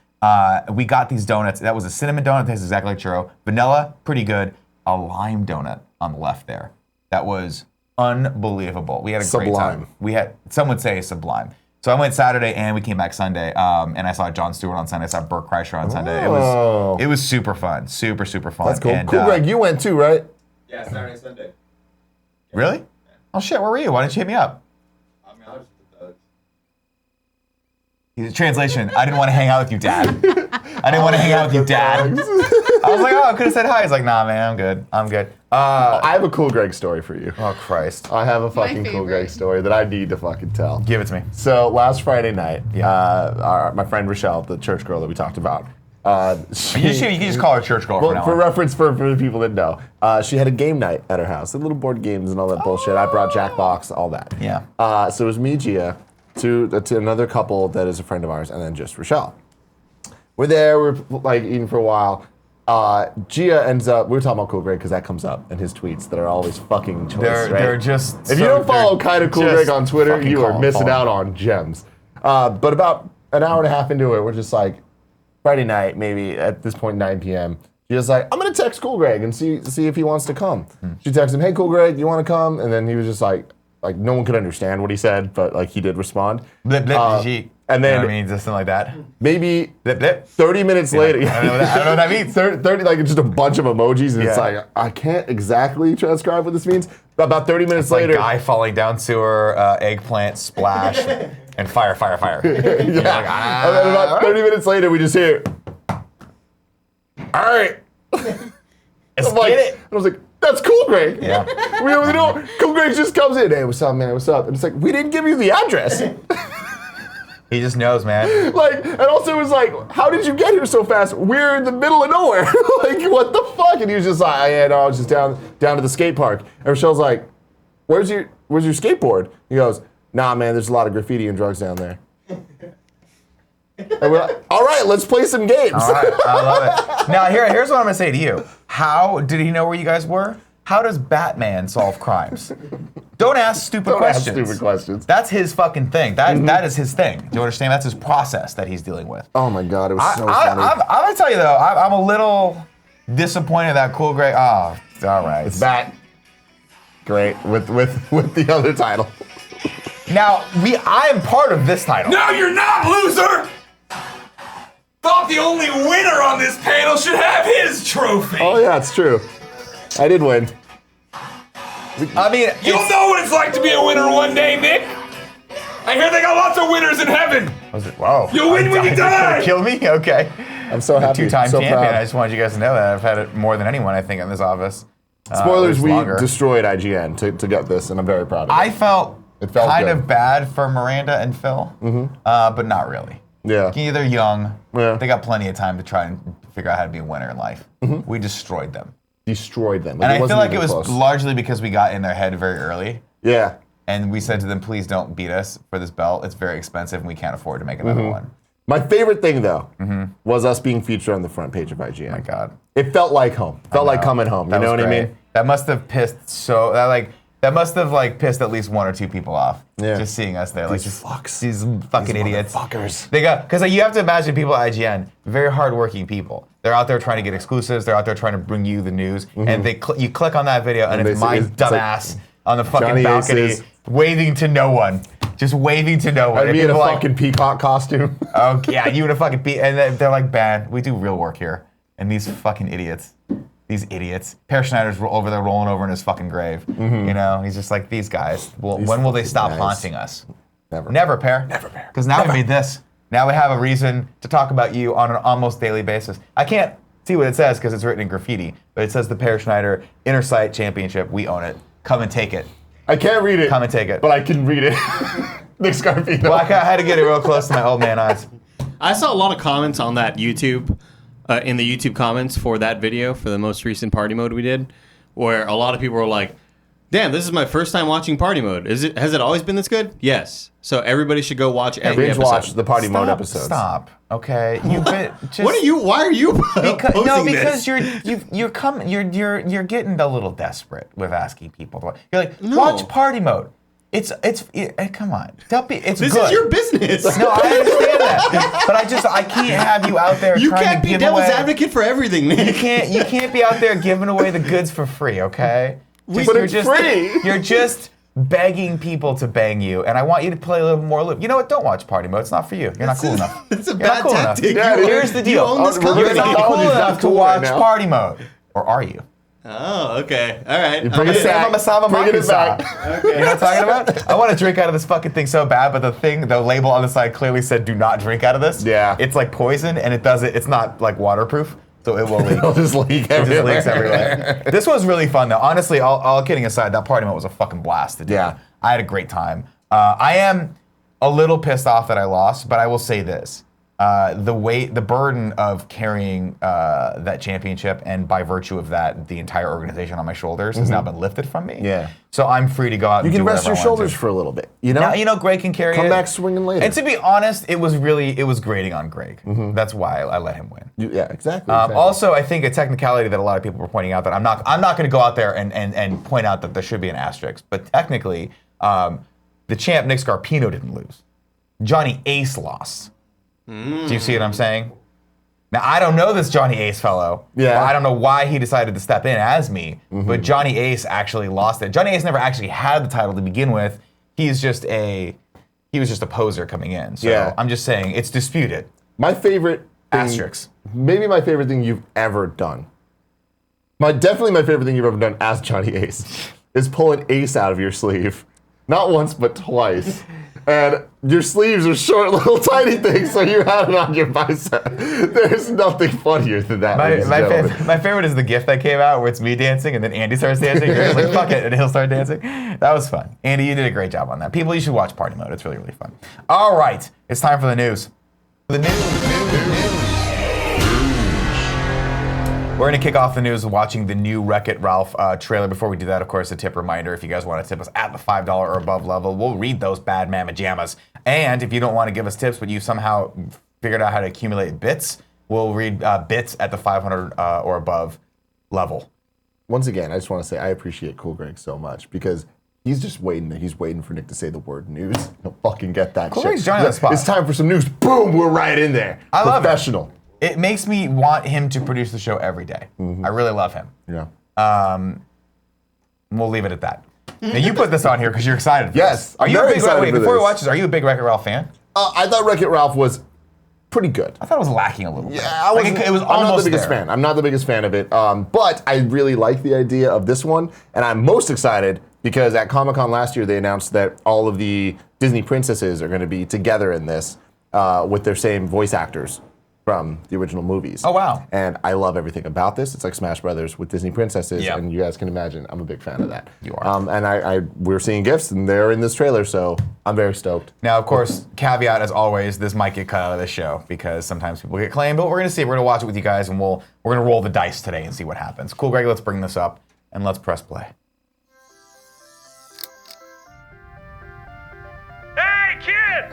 We got these donuts. That was a cinnamon donut. Tastes exactly like churro. Vanilla, pretty good. A lime donut on the left there. That was unbelievable. We had a great Sublime. time. Some would say sublime. So I went Saturday and we came back Sunday. And I saw Jon Stewart on Sunday. I saw Burt Kreischer on Sunday. Oh. It was super fun. Super, super fun. That's cool. And, Cool, Greg, you went too, right? Yeah, Saturday, Sunday. Really? Oh shit, where were you? Why didn't you hit me up? I mean, I was Translation, I didn't want to hang out with you, Dad. I didn't want to hang out with you, Dad. I was like, oh, I could have said hi. He's like, nah, man, I'm good. I'm good. I have a Cool Greg story for you. Oh, Christ. I have a fucking Cool favorite. Greg story that I need to fucking tell. Give it to me. So last Friday night, my friend Rochelle, the church girl that we talked about, You can just call her church girl for now. for reference for the people that know, she had a game night at her house, the little board games and all that bullshit. I brought Jackbox, all that. Yeah. So it was me, Gia, to another couple that is a friend of ours, and then just Rochelle. We're there, we're like eating for a while. Gia ends up, we were talking about Cool Greg because that comes up in his tweets that are always fucking choice, right? They're just. If you don't follow kind of Cool Greg on Twitter, you are missing out on gems. But about an hour and a half into it, we're just like, Friday night, maybe at this point 9 p.m. She was like, I'm gonna text Cool Greg and see if he wants to come. She texted him, hey Cool Greg, you wanna come? And then he was just like no one could understand what he said, but like he did respond. Blip, blip, and and then you know what I mean, just something like that. maybe Blip, blip. 30 minutes later, I don't know what that means. 30, like just a bunch of emojis, and it's Yeah. like, I can't exactly transcribe what this means. But about 30 minutes It's like later, guy falling down sewer, eggplant splash, and fire, fire, fire. yeah. You're like, And then about 30 minutes later, we just hear, all right. Let's I'm like, get it. and I was like, that's Cool Greg. Yeah. We open the door. Cool Greg just comes in. Hey, what's up, man? What's up? And it's like, we didn't give you the address. He just knows, man. Like, and also it was like, how did you get here so fast? We're in the middle of nowhere. Like, what the fuck? And he was just like, yeah, no, I was just down to the skate park. And Rochelle's like, where's your skateboard? He goes, nah, man, there's a lot of graffiti and drugs down there. And we're like, all right, let's play some games. All right, I love it. Now, here's what I'm gonna say to you. How did he know where you guys were? How does Batman solve crimes? Don't ask stupid Don't ask questions. stupid questions. That's his fucking thing. That is his thing. Do you understand? That's his process that he's dealing with. Oh my God, it was so funny. I'm gonna tell you though, I'm a little disappointed that Cool Greg. Oh, all right. It's back. Great, with the other title. Now I am part of this title. No, you're not, loser! Stop thought the only winner on this panel should have his trophy. Oh yeah, it's true. I did win. I mean, You'll know what it's like to be a winner one day, Nick. I hear they got lots of winners in heaven. Wow. You'll win when you die. Kill me? Okay. I'm so happy. Two-time so champion. proud. I just wanted you guys to know that. I've had it more than anyone, I think, in this office. Spoilers, at least we longer. destroyed IGN to get this, and I'm very proud of it. I felt It felt kind good. of bad for Miranda and Phil, but not really. Yeah. They're young. Yeah. They got plenty of time to try and figure out how to be a winner in life. We destroyed them. Destroyed them. And I feel wasn't like it even was close. largely because we got in their head very early. Yeah. And we said to them, please don't beat us for this belt. It's very expensive and we can't afford to make another one. My favorite thing, though, was us being featured on the front page of IGN. Oh my God. It felt like home. Felt like coming home. You know what I mean? That must have pissed that must have pissed at least one or two people off. Yeah. Just seeing us there. These just fucks. These fucking idiots. Motherfuckers. They got, because you have to imagine people at IGN, very hardworking people. They're out there trying to get exclusives. They're out there trying to bring you the news. And you click on that video and it's my dumbass on the fucking Johnny balcony Aces. waving to no one. Just waving to no one. I'd And be in a people are like, fucking peacock costume. oh, yeah, you in a fucking and they're like, man, we do real work here. And these fucking idiots. These idiots. Per Schneider's over there rolling over in his fucking grave. You know, he's just like, these guys. Well, These when will they fucking stop guys. haunting us? Never. Never, Per. Never, Per. Because now we made this. Now we have a reason to talk about you on an almost daily basis. I can't see what it says because it's written in graffiti, but it says the Per Schneider Inner Sight Championship. We own it. Come and take it. I can't read it. Come and take it. But I can read it. Nick Scarpino. Well, I had to get it real close to my old man eyes. I saw a lot of comments on that YouTube, in the YouTube comments for that video, for the most recent party mode we did, where a lot of people were like, damn, this is my first time watching party mode. Has it always been this good? Yes. So everybody should go watch every Binge episode. watch the party mode episodes. Stop. Okay. Why Why are you because, posting because this? you're getting a little desperate with asking people. You're like, No. watch party mode. Come on. It's This good. is your business. No, I understand that, but I can't have you out there. You trying can't to be give devil's away, advocate for everything, Nick. You can't be out there giving away the goods for free. Okay. But you're it's free. You're just begging people to bang you, and I want you to play a little more loop. You know what? Don't watch party mode. It's not for you. You're not cool enough. It's a You're bad not cool tactic. enough. Yeah, Here's the deal. You own this Oh, company. You're not Technology's cool not enough to cool watch right now. party mode, or are you? Oh, okay. All right. Bring it back. Bring it back. You know what I'm talking about? I want to drink out of this fucking thing so bad, but the label on the side clearly said "Do not drink out of this." Yeah. It's like poison, and it's not like waterproof, so it will leak. It'll just leak It just everywhere. leaks everywhere. This was really fun, though. Honestly, all kidding aside, that party mode was a fucking blast to do. Yeah. I had a great time. I am a little pissed off that I lost, but I will say this. The burden of carrying that championship, and by virtue of that, the entire organization on my shoulders has now been lifted from me. Yeah. So I'm free to go out You and can do rest whatever your I want shoulders to. for a little bit. You know? Now, Greg can carry it. Come back swinging later. And to be honest, it was grating on Greg. That's why I let him win. Yeah, exactly. Also, I think a technicality that a lot of people were pointing out that I'm not going to go out there and point out that there should be an asterisk, but technically, the champ Nick Scarpino didn't lose. Johnny Ace lost. Do you see what I'm saying? Now, I don't know this Johnny Ace fellow. Yeah. Well, I don't know why he decided to step in as me, but Johnny Ace actually lost it. Johnny Ace never actually had the title to begin with. He was just a poser coming in. So Yeah. I'm just saying it's disputed. my favorite thing, Asterisks. maybe my favorite thing you've ever done. Definitely my favorite thing you've ever done as Johnny Ace is pull an ace out of your sleeve. Not once, but twice. And your sleeves are short, little tiny things, so you had it on your bicep. There's nothing funnier than that. ladies and gentlemen. My favorite is the GIF that came out where it's me dancing and then Andy starts dancing. You're just like, fuck it, and he'll start dancing. That was fun. Andy, you did a great job on that. People, you should watch Party Mode. It's really, really fun. All right, it's time for the news. The news. We're going to kick off the news with watching the new Wreck-It Ralph trailer. Before we do that, of course, a tip reminder. If you guys want to tip us at the $5 or above level, we'll read those bad mamma jammas. And if you don't want to give us tips, but you somehow figured out how to accumulate bits, we'll read bits at the 500 or above level. Once again, I just want to say I appreciate Cool Greg so much because he's just waiting. He's waiting for Nick to say the word news. He'll fucking get that Cool shit. Greg's Johnny on the spot. It's time for some news. Boom, we're right in there. I love it. Professional. It makes me want him to produce the show every day. I really love him. Yeah. We'll leave it at that. Now, you put this on here because you're excited for Yes, this. Are I'm you a very big excited wait, for before we this. watch this, are you a big Wreck-It Ralph fan? I thought Wreck-It Ralph was pretty good. I thought it was lacking a little bit. Yeah, I was. It was I'm not the almost biggest there. fan. I'm not the biggest fan of it. But I really like the idea of this one, and I'm most excited because at Comic-Con last year they announced that all of the Disney princesses are going to be together in this with their same voice actors from the original movies. Oh, wow. And I love everything about this. It's like Smash Brothers with Disney princesses, Yep. and you guys can imagine I'm a big fan of that. You are. And we're seeing gifts, and they're in this trailer, so I'm very stoked. Now, of course, caveat as always, this might get cut out of this show because sometimes people get claimed, but we're gonna see. We're gonna watch it with you guys, and we're gonna roll the dice today and see what happens. Cool, Greg. Let's bring this up and let's press play. Hey, kid!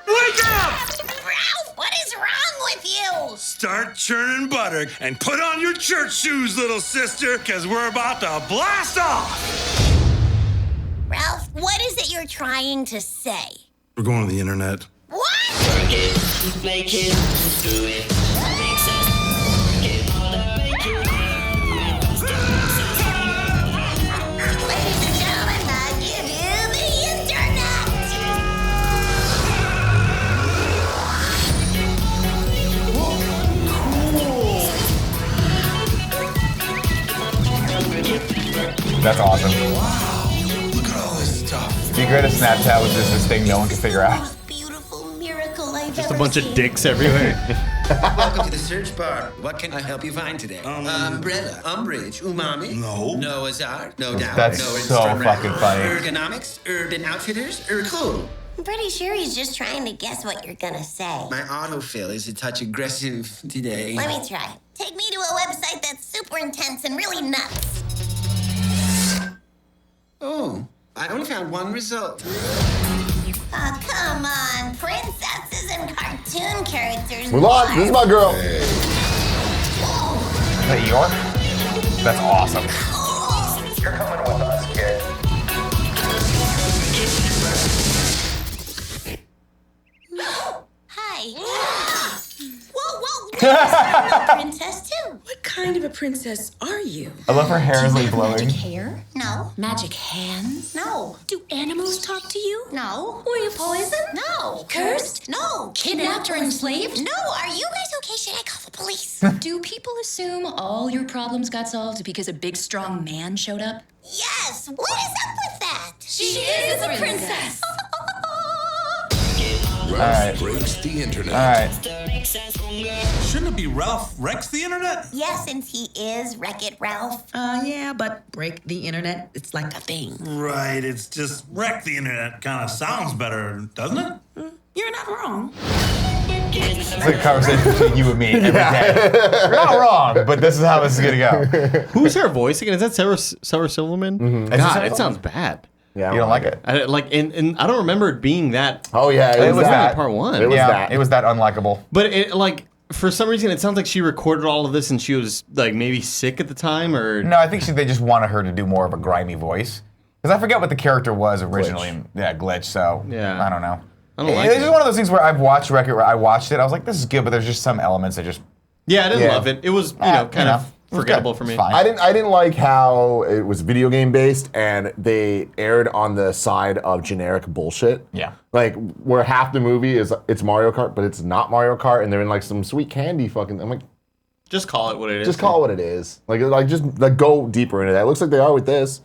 Wake up! Ralph, what is wrong with you? Start churning butter and put on your church shoes, little sister, because we're about to blast off! Ralph, what is it you're trying to say? We're going to the internet. What? Make it, do it. Makes us get all the bacon. Ladies and gentlemen, I give you the internet. That's awesome. Look at all this stuff. It'd be great if Snapchat was just this thing no one could figure out. Most beautiful miracle I've Just a ever bunch of seen. dicks everywhere. Welcome to the search bar. What can I help you find today? Umbrella, umbrage, umami. No. Noah's Ark, no doubt. That's no so Instagram. fucking funny. Ergonomics, Urban Outfitters, cool. I'm pretty sure he's just trying to guess what you're gonna say. My autofill is a touch aggressive today. Let me try. Take me to a website that's super intense and really nuts. Oh, I only found one result. Oh, come on. Princesses and cartoon characters. Mulan, this is my girl. Is that York? That's awesome. You're coming with us, kid. Hi. Whoa, whoa. I'm a princess too. What kind of a princess are you? I love her hair is like blowing. hair? No. Magic hands? No. Do animals talk to you? No. Were you poisoned? No. Cursed? No. Kidnapped or enslaved? No. Are you guys okay? Should I call the police? Do people assume all your problems got solved because a big, strong man showed up? Yes. What is up with that? She is a princess. All right. Breaks the internet. All right. Shouldn't it be Ralph Wrecks the Internet? Yes, since he is Wreck-It Ralph. Yeah, but break the internet, it's like a thing. Right, it's just Wreck the Internet kind of sounds better, doesn't it? You're not wrong. It's like a conversation between you and me every day. You're not wrong, but this is how this is gonna go. Who's her voice again? Is that Sarah Silverman? Is it God, Sarah it sounds bad. Yeah, You don't like it? And I don't remember it being that. Oh yeah, It was that. Part one. It was Yeah, that. it was that unlikable. But it for some reason it sounds like she recorded all of this and she was like maybe sick at the time or No, I think they just wanted her to do more of a grimy voice. Because I forget what the character was originally. Yeah, Glitch. So Yeah. I don't know. I don't like It's it. just one of those things where I've watched Wreck-It. I watched it. I was like, this is good, but there's just some elements that just. Yeah, I didn't Yeah. love it. It was kind you of know, it was forgettable good. for me. It's fine. I didn't like how it was video game based and they aired on the side of generic bullshit. Yeah. Like where half the movie is it's Mario Kart, but it's not Mario Kart, and they're in like some sweet candy fucking. I'm like, Just call it what it is. just call it what it is. Like just like go deeper into that. It looks like they are with this.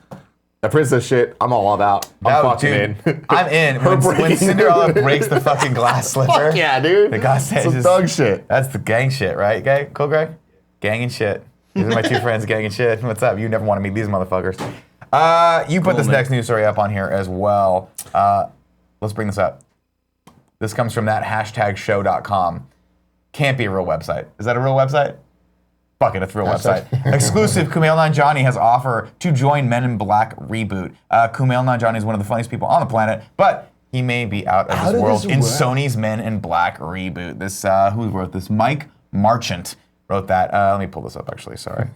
The princess shit, I'm all about. I'm fucking in. I'm in. Her When breaking- Cinderella breaks the fucking glass slipper. Fuck yeah, dude. The guy says Some just- thug shit. That's the gang shit, right? Okay, cool, Greg? Gang and shit. These are my two friends, gang and shit. What's up? You never want to meet these motherfuckers. You put this man. next news story up on here as well. Let's bring this up. This comes from that #show.com. Can't be a real website. Is that a real website? Fuck it, it's a real website. Exclusive, Kumail Nanjiani has offer to join Men in Black reboot. Kumail Nanjiani is one of the funniest people on the planet, but he may be out of How this did world this in work? Sony's Men in Black reboot. This who wrote this? Mike Marchant wrote that. Let me pull this up actually, sorry.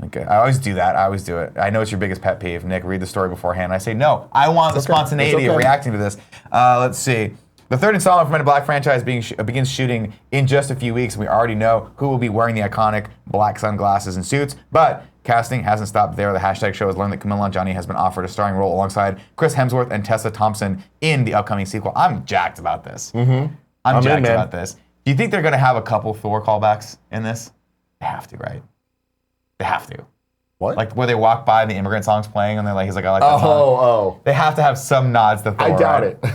Okay. I always do that. I always do it. I know it's your biggest pet peeve. Nick, read the story beforehand. I say, no, I want the spontaneity of reacting to this. Let's see. The third installment for Men in Black franchise begins shooting in just a few weeks, and we already know who will be wearing the iconic black sunglasses and suits. But casting hasn't stopped there. The #show has learned that Kumail Nanjiani has been offered a starring role alongside Chris Hemsworth and Tessa Thompson in the upcoming sequel. I'm jacked about this. I'm jacked in, man. about this. Do you think they're gonna have a couple Thor callbacks in this? They have to, right? They have to. What? Like where they walk by and the immigrant song's playing and they're like, he's like, I like that song. Oh. They have to have some nods to Thor. I doubt right? it.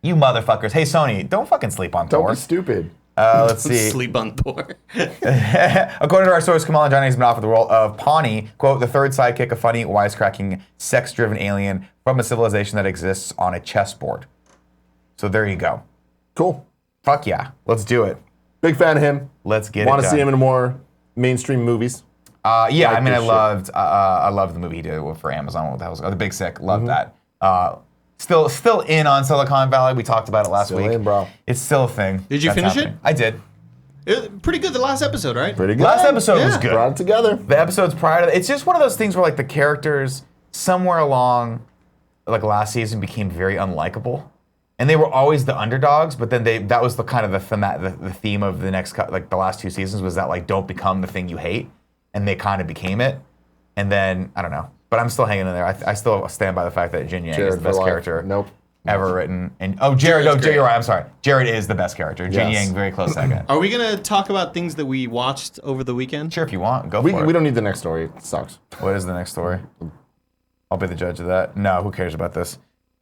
You motherfuckers. Hey, Sony, don't fucking sleep on Don't Thor. be stupid. Let's see. Sleep on Thor. According to our source, Kumail Nanjiani has been offered the role of Pawnee, quote, the third sidekick, a funny, wisecracking, sex-driven alien from a civilization that exists on a chessboard. So there you go. Cool. Fuck yeah. Let's do it. Big fan of him. Let's get it Want to done. see him in more mainstream movies. Yeah, Like I mean, this I loved the movie he did for Amazon. What the hell was it? The Big Sick. Loved that. Still in on Silicon Valley. We talked about it last Still week. in, bro. It's still a thing. Did you That's finish happening. it? I did. It was pretty good the last episode, right? Pretty good. Last episode was good. Brought it together. The episodes prior to that, it's just one of those things where like the characters somewhere along like last season became very unlikable. And they were always the underdogs, but then that was the kind of the theme of the the last two seasons was that like don't become the thing you hate, and they kind of became it. And then I don't know, but I'm still hanging in there. I still stand by the fact that Jin Yang is the best character ever written. And Jared, you're right. I'm sorry. Jared is the best character. Jin Yang very close second. Are we gonna talk about things that we watched over the weekend? Sure, if you want, go for it. We don't need the next story. It sucks. What is the next story? I'll be the judge of that. No, who cares about this?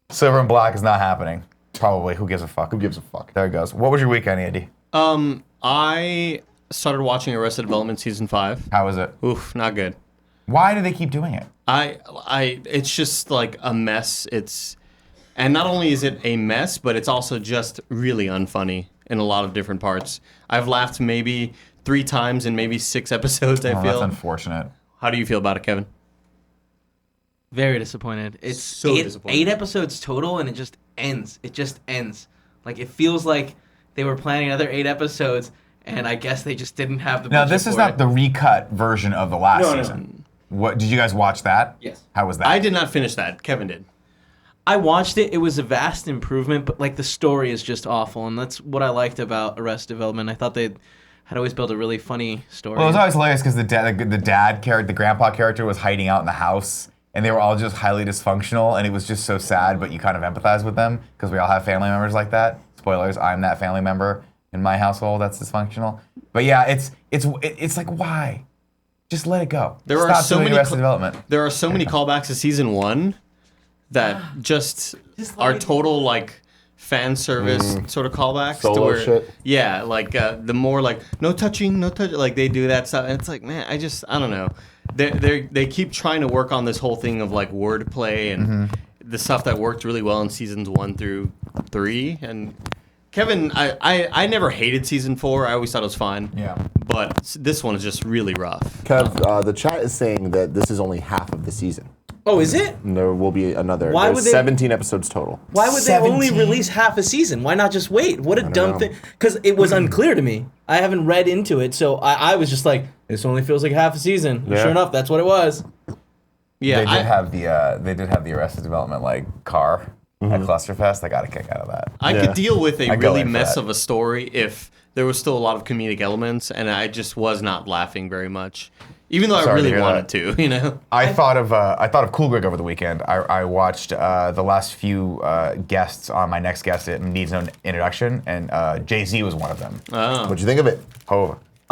Silver and Black is not happening. Probably. Who gives a fuck? Who gives a fuck? There it goes. What was your weekend, Andy? I started watching Arrested Development season 5. How was it? Oof, not good. Why do they keep doing it? It's just like a mess. And not only is it a mess, but it's also just really unfunny in a lot of different parts. I've laughed maybe 3 times in maybe 6 episodes, I feel. That's unfortunate. How do you feel about it, Kevin? Very disappointed. It's So disappointing. 8 episodes total, and it just ends. It just ends. Like, it feels like they were planning another 8 episodes, and I guess they just didn't have the budget. Now, this is not the recut version of the last season. What did you guys watch that? Yes. How was that? I did not finish that. Kevin did. I watched it. It was a vast improvement, but like the story is just awful, and that's what I liked about Arrested Development. I thought they had always built a really funny story. Well, it was always hilarious because the dad character, the grandpa character, was hiding out in the house, and they were all just highly dysfunctional, and it was just so sad. But you kind of empathize with them because we all have family members like that. Spoilers: I'm that family member in my household that's dysfunctional. But yeah, it's like why? Just let it go. There Stop are so doing many Arrested Development. There are so many callbacks to season 1 that just are total like fan service sort of callbacks. Solo to where, shit. Yeah, like the more like no touching, like they do that stuff. And it's like, man, I don't know. They keep trying to work on this whole thing of like wordplay and the stuff that worked really well in seasons 1 through 3. And Kevin, I never hated season 4. I always thought it was fine. Yeah. But this one is just really rough. Kev, the chat is saying that this is only half of the season. Oh, is it? And there will be another. Why There's would they- 17 episodes total. Why would they only release half a season? Why not just wait? What a dumb know. thing. Because it was unclear to me. I haven't read into it, so I was just like, this only feels like half a season. And Yeah. sure enough, that's what it was. Yeah, they did have the Arrested Development like car at Clusterfest. I got a kick out of that. I could deal with a I go really in for mess that. of a story if there was still a lot of comedic elements, and I just was not laughing very much, even though I Sorry to really hear wanted that. to. You know, I thought of Cool Greg over the weekend. I watched the last few guests on my next guest. It needs no introduction, and Jay-Z was one of them. Oh. What'd you think of it?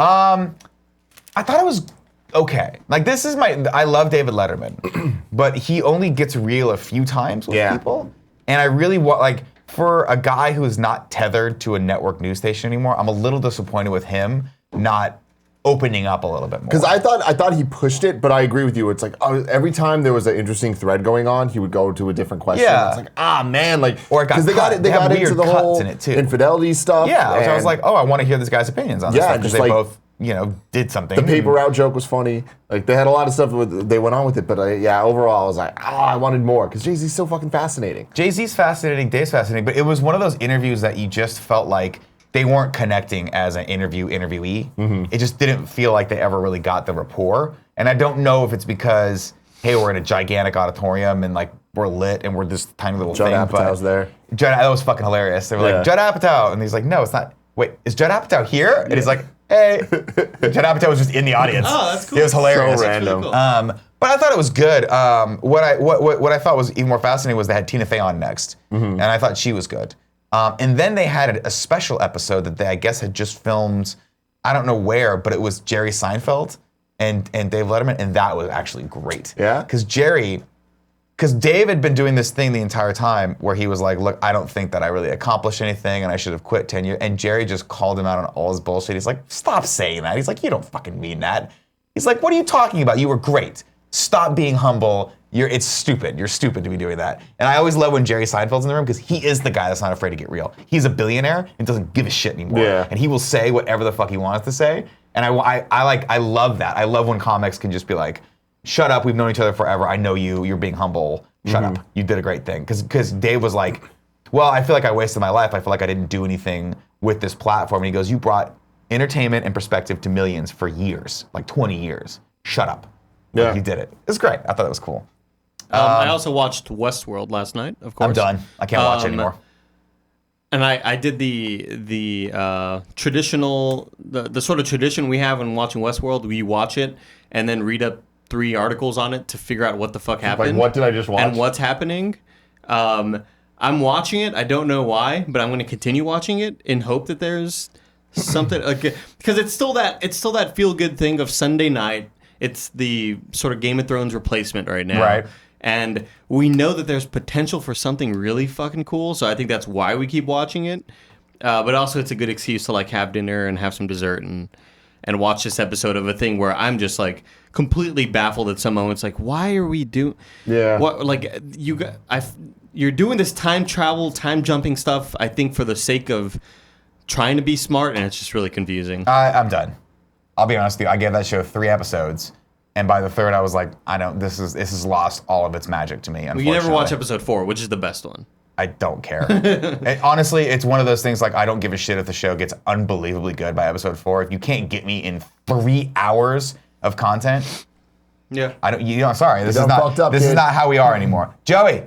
I thought it was okay. Like this is I love David Letterman, but he only gets real a few times with people, and I really want like for a guy who is not tethered to a network news station anymore. I'm a little disappointed with him not opening up a little bit more. Because I thought he pushed it, but I agree with you. It's like every time there was an interesting thread going on, he would go to a different question. Yeah. It's like man, like or it got because they got cut. they They have got into weird the cuts whole in it, too. infidelity stuff. Yeah, so I was and like, oh, I want to hear this guy's opinions on this stuff because just they like- both, did something. the paper route joke was funny. Like they had a lot of stuff they went on with it, but overall I was like, I wanted more because Jay-Z's so fucking fascinating. Jay-Z's fascinating, Dave's fascinating, but it was one of those interviews that you just felt like they weren't connecting as an interviewee. It just didn't feel like they ever really got the rapport. And I don't know if it's because, hey, we're in a gigantic auditorium and like we're lit and we're this tiny little Judd thing. Apatow's there. That was fucking hilarious. They were Yeah. like, Judd Apatow. And he's like, no, it's not. Wait, is Judd Apatow here? And he's like, hey. Judd Apatow was just in the audience. Oh, that's cool. It was hilarious. So random. Really cool. But I thought it was good. What I thought was even more fascinating was they had Tina Fey on next, and I thought she was good. And then they had a special episode that they, I guess, had just filmed, I don't know where, but it was Jerry Seinfeld and Dave Letterman, and that was actually great. Yeah? Because Dave had been doing this thing the entire time where he was like, look, I don't think that I really accomplished anything and I should have quit 10 years. And Jerry just called him out on all his bullshit. He's like, stop saying that. He's like, you don't fucking mean that. He's like, what are you talking about? You were great. Stop being humble. It's stupid. You're stupid to be doing that. And I always love when Jerry Seinfeld's in the room because he is the guy that's not afraid to get real. He's a billionaire and doesn't give a shit anymore. Yeah. And he will say whatever the fuck he wants to say. And I love that. I love when comics can just be like, shut up, we've known each other forever. I know you. You're being humble. Shut up. You did a great thing. Because Dave was like, well, I feel like I wasted my life. I feel like I didn't do anything with this platform. And he goes, you brought entertainment and perspective to millions for years, like 20 years. Shut up. Yeah. Like, you did it. It's great. I thought it was cool. I also watched Westworld last night, of course. I'm done. I can't watch it anymore. And I did the traditional, the sort of tradition we have when watching Westworld. We watch it and then read up 3 articles on it to figure out what the fuck happened. Like, what did I just watch? And what's happening. I'm watching it. I don't know why, but I'm going to continue watching it in hope that there's something. Because it's still that feel-good thing of Sunday night. It's the sort of Game of Thrones replacement right now. Right. And we know that there's potential for something really fucking cool, so I think that's why we keep watching it. But also, it's a good excuse to like have dinner and have some dessert and watch this episode of a thing where I'm just like completely baffled at some moments. Like, why are we doing? Yeah. What like you're doing this time travel, time jumping stuff? I think for the sake of trying to be smart, and it's just really confusing. I'm done. I'll be honest with you. I gave that show 3 episodes. And by the 3rd, I was like, this has lost all of its magic to me, unfortunately. You never watch episode 4, which is the best one. I don't care. Honestly, it's one of those things like I don't give a shit if the show gets unbelievably good by episode 4. If you can't get me in 3 hours of content, yeah, sorry, this is not how we are anymore. Joey,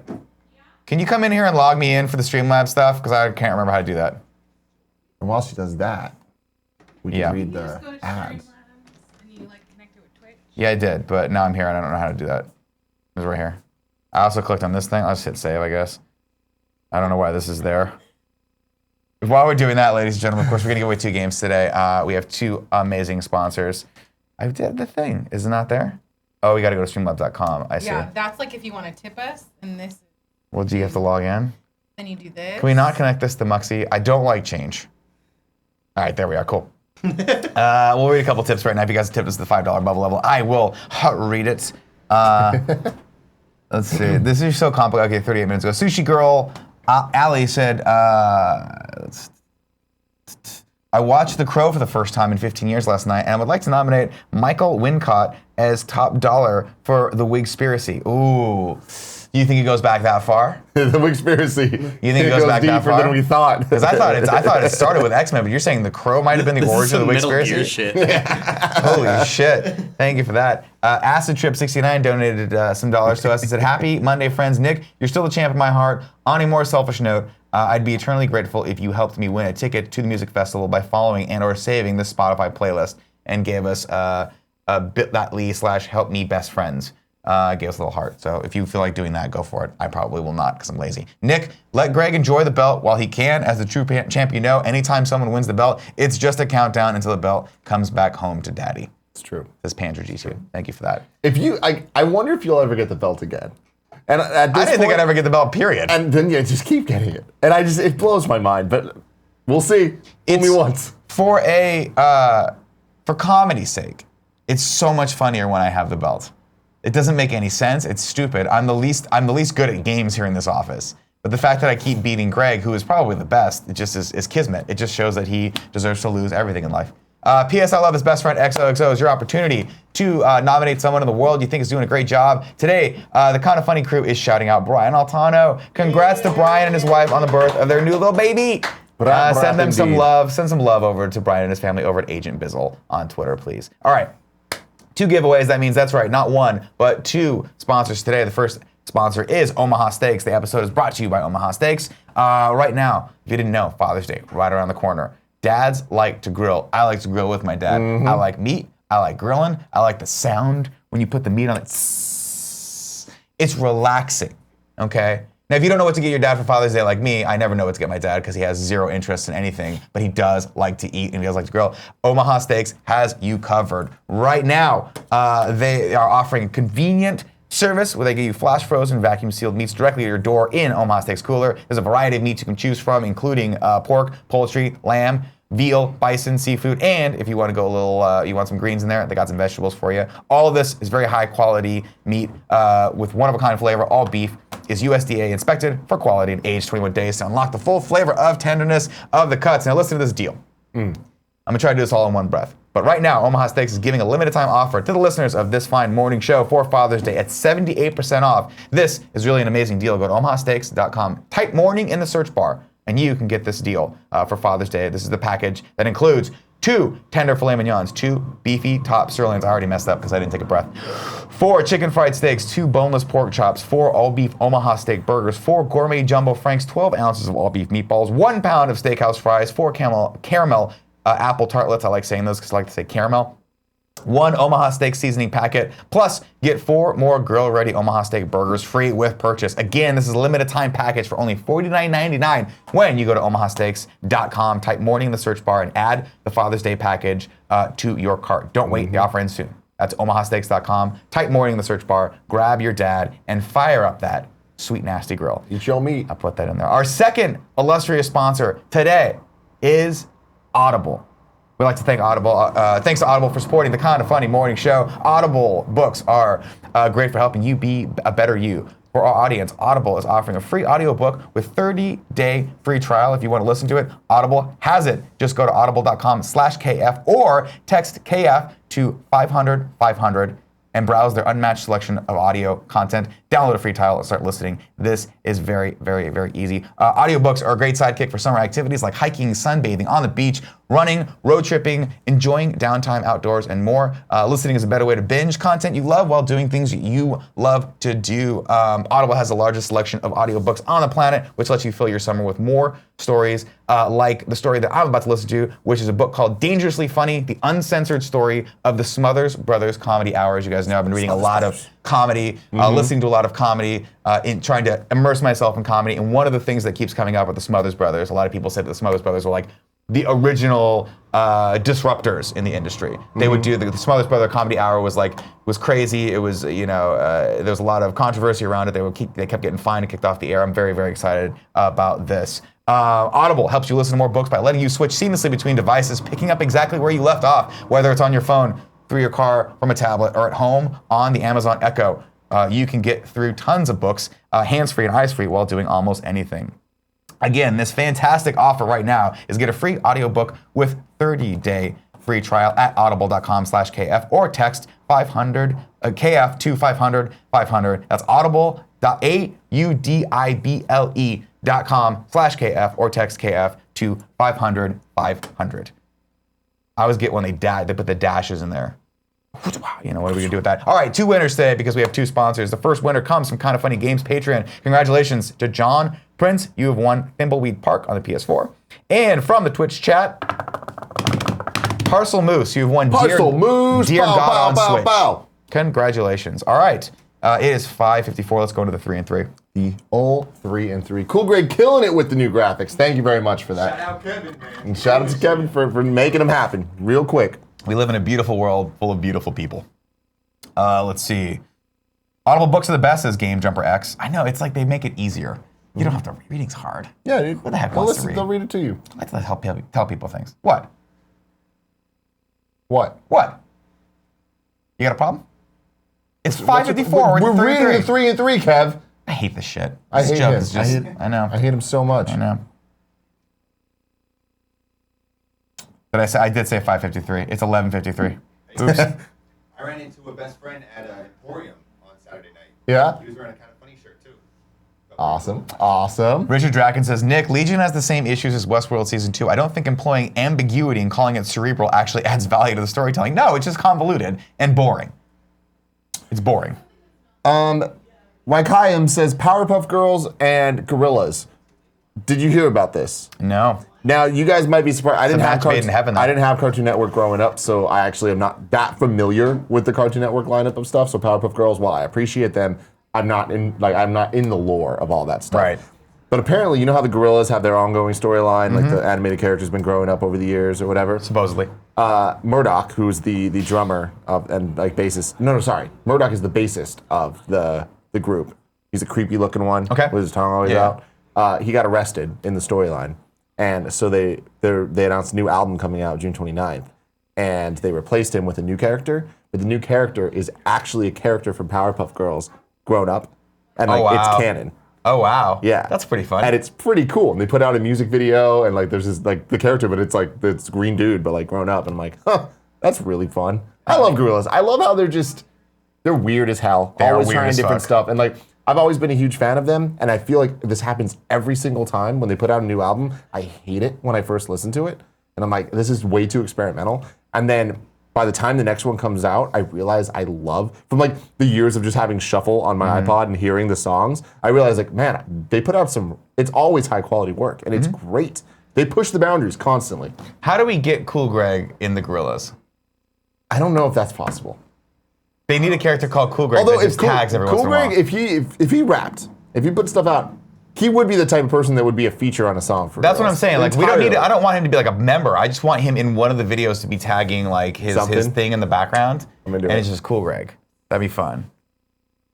can you come in here and log me in for the Streamlabs stuff? Because I can't remember how to do that. And while she does that, we can read the ads. Yeah, I did, but now I'm here and I don't know how to do that. It's right here. I also clicked on this thing. I'll just hit save, I guess. I don't know why this is there. While we're doing that, ladies and gentlemen, of course, we're going to give away 2 games today. We have 2 amazing sponsors. I did the thing. Is it not there? Oh, we got to go to streamlabs.com. I see. Yeah, that's like if you want to tip us, and this. Well, do you have to log in? Then you do this. Can we not connect this to Muxy? I don't like change. All right, there we are. Cool. We'll read a couple tips right now. If you guys tip us the $5 bubble level, I will read it. Let's see. This is so complicated. Okay, 38 minutes ago. Sushi Girl Allie said, I watched The Crow for the first time in 15 years last night, and I would like to nominate Michael Wincott as top dollar for The Wigspiracy. Ooh. You think it goes back that far? The Wigspiracy. You think it goes back that far? Deeper than we thought. Because I thought it started with X-Men, but you're saying The Crow might have been the origin of the Wigspiracy? Shit. Holy shit. Thank you for that. Acid Trip 69 donated some dollars to us and said, happy Monday, friends. Nick, you're still the champ in my heart. On a more selfish note, I'd be eternally grateful if you helped me win a ticket to the music festival by following and or saving the Spotify playlist and gave us a bit.ly/helpmebestfriends. Gave us a little heart. So if you feel like doing that, go for it. I probably will not because I'm lazy. Nick, let Greg enjoy the belt while he can. As the true champ, you know, anytime someone wins the belt, it's just a countdown until the belt comes back home to daddy. It's true. Says Pandra G2. Thank you for that. If you, I wonder if you'll ever get the belt again. And at this I didn't think I'd ever get the belt, period. And then you just keep getting it. And it blows my mind, but we'll see. Fool me once. For comedy's sake, it's so much funnier when I have the belt. It doesn't make any sense. It's stupid. I'm the least good at games here in this office. But the fact that I keep beating Greg, who is probably the best, it just is kismet. It just shows that he deserves to lose everything in life. P.S. I love his best friend XOXO is your opportunity to nominate someone in the world you think is doing a great job. Today, the Kind of Funny crew is shouting out Brian Altano. Congrats to Brian and his wife on the birth of their new little baby. Send them some love. Send some love over to Brian and his family over at Agent Bizzle on Twitter, please. All right. 2 giveaways. That means that's right, not 1, but 2 sponsors today. The first sponsor is Omaha Steaks. The episode is brought to you by Omaha Steaks. Right now, if you didn't know, Father's Day, right around the corner. Dads like to grill. I like to grill with my dad. Mm-hmm. I like meat. I like grilling. I like the sound when you put the meat on it. It's relaxing, okay? Now, if you don't know what to get your dad for Father's Day like me, I never know what to get my dad because he has zero interest in anything, but he does like to eat and he does like to grill. Omaha Steaks has you covered. Right now, they are offering convenient service where they give you flash frozen, vacuum sealed meats directly to your door in Omaha Steaks cooler. There's a variety of meats you can choose from, including pork, poultry, lamb, veal, bison, seafood, and if you want to go a little, you want some greens in there, they got some vegetables for you. All of this is very high quality meat with one-of-a-kind flavor. All beef is USDA inspected for quality and aged 21 days to unlock the full flavor of tenderness of the cuts. Now listen to this deal. I'm gonna try to do this all in one breath. But right now, Omaha Steaks is giving a limited time offer to the listeners of this fine morning show for Father's Day at 78% off. This is really an amazing deal. Go to omahasteaks.com, type morning in the search bar, and you can get this deal for Father's Day. This is the package that includes 2 tender filet mignons, 2 beefy top sirloins. I already messed up because I didn't take a breath. 4 chicken fried steaks, 2 boneless pork chops, 4 all-beef Omaha steak burgers, 4 gourmet jumbo franks, 12 ounces of all-beef meatballs, 1 pound of steakhouse fries, 4 caramel apple tartlets. I like saying those because I like to say caramel. 1 Omaha steak seasoning packet, plus get 4 more grill-ready Omaha steak burgers free with purchase. Again, this is a limited time package for only $49.99 when you go to omahasteaks.com, type morning in the search bar, and add the Father's Day package to your cart. Don't wait, the offer ends soon. That's omahasteaks.com, type morning in the search bar, grab your dad, and fire up that sweet, nasty grill. Eat your meat. I'll put that in there. Our second illustrious sponsor today is Audible. We'd like to thank Audible. Thanks to Audible for supporting the Kinda Funny morning show. Audible books are great for helping you be a better you. For our audience, Audible is offering a free audiobook with 30-day free trial. If you want to listen to it, Audible has it. Just go to audible.com/KF or text KF to 500-500 and browse their unmatched selection of audio content. Download a free trial and start listening. This is very, very, very easy. Audiobooks are a great sidekick for summer activities like hiking, sunbathing, on the beach, running, road tripping, enjoying downtime outdoors, and more. Listening is a better way to binge content you love while doing things you love to do. Audible has the largest selection of audiobooks on the planet, which lets you fill your summer with more stories like the story that I'm about to listen to, which is a book called Dangerously Funny, the uncensored story of the Smothers Brothers Comedy Hour. As you guys know, I've been reading a lot of comedy, listening to a lot of comedy, in trying to immerse myself in comedy. And one of the things that keeps coming up with the Smothers Brothers, a lot of people said that the Smothers Brothers were like the original disruptors in the industry. They would do the Smothers Brother Comedy Hour was crazy. It was, there was a lot of controversy around it. They kept getting fined and kicked off the air. I'm very, very excited about this. Audible helps you listen to more books by letting you switch seamlessly between devices, picking up exactly where you left off, whether it's on your phone, through your car, from a tablet, or at home on the Amazon Echo. You can get through tons of books, hands-free and eyes-free, while doing almost anything. Again, this fantastic offer right now is get a free audiobook with 30-day free trial at audible.com/KF or text 500 KF to 500-500. That's audible.com/KF or text KF to 500-500. I always get when they put the dashes in there. What are we gonna do with that? All right, 2 winners today because we have 2 sponsors. The first winner comes from Kinda Funny Games Patreon. Congratulations to John Prince. You have won Thimbleweed Park on the PS4. And from the Twitch chat, Parcel Moose. You have won Dear God on Switch. Congratulations. All right, it is 5:54. Let's go into the 3 and 3. The all 3 and 3. Cool Greg killing it with the new graphics. Thank you very much for that. Shout out Kevin, man. And shout out to Kevin for making them happen real quick. We live in a beautiful world full of beautiful people. Let's see. Audible books are the best, says Game Jumper X. I know, it's like they make it easier. You don't have to read. Reading's hard. Yeah, dude. Who the heck wants to read? They'll read it to you. I like to tell people things. What? What? You got a problem? It's 5:54. We're reading the 3 and 3, Kev. I hate this shit. I hate him. I know. I hate him so much. I know. I did say 5:53. It's 11:53. Oops. I ran into a best friend at an Emporium on Saturday night. Yeah? He was wearing a Kinda Funny shirt, too. Awesome. Richard Draken says, Nick, Legion has the same issues as Westworld Season 2. I don't think employing ambiguity and calling it cerebral actually adds value to the storytelling. No, it's just convoluted and boring. It's boring. Waikayam says Powerpuff Girls and Gorillas. Did you hear about this? No. Now, you guys might be surprised. I didn't have Cartoon Network growing up, so I actually am not that familiar with the Cartoon Network lineup of stuff. So Powerpuff Girls, while I appreciate them, I'm not in the lore of all that stuff. Right. But apparently, you know how the Gorillaz have their ongoing storyline, like the animated character's been growing up over the years or whatever. Supposedly. Murdoch, who's the drummer and bassist. No, sorry. Murdoch is the bassist of the group. He's a creepy looking one with his tongue always out. He got arrested in the storyline, and so they announced a new album coming out June 29th, and they replaced him with a new character. But the new character is actually a character from Powerpuff Girls grown up, and it's canon. Oh wow! Yeah, that's pretty fun, and it's pretty cool. And they put out a music video, and there's this the character, but it's this green dude, but grown up. And I'm like, huh, that's really fun. I love Gorillaz. I love how they're weird as hell, always trying different stuff. And I've always been a huge fan of them, and I feel like this happens every single time when they put out a new album. I hate it when I first listen to it, and I'm like, this is way too experimental. And then by the time the next one comes out, I realize I love, from the years of just having shuffle on my iPod and hearing the songs, I realize man, they put out it's always high quality work, and it's great. They push the boundaries constantly. How do we get Cool Greg in the Gorillaz? I don't know if that's possible. They need a character called Cool Greg that just tags every once in a while. Cool Greg, if he rapped, if he put stuff out, he would be the type of person that would be a feature on a song for That's Gorillaz. what I'm saying. We don't need. I don't want him to be a member. I just want him in one of the videos to be tagging his thing in the background, and it's just Cool Greg. That'd be fun.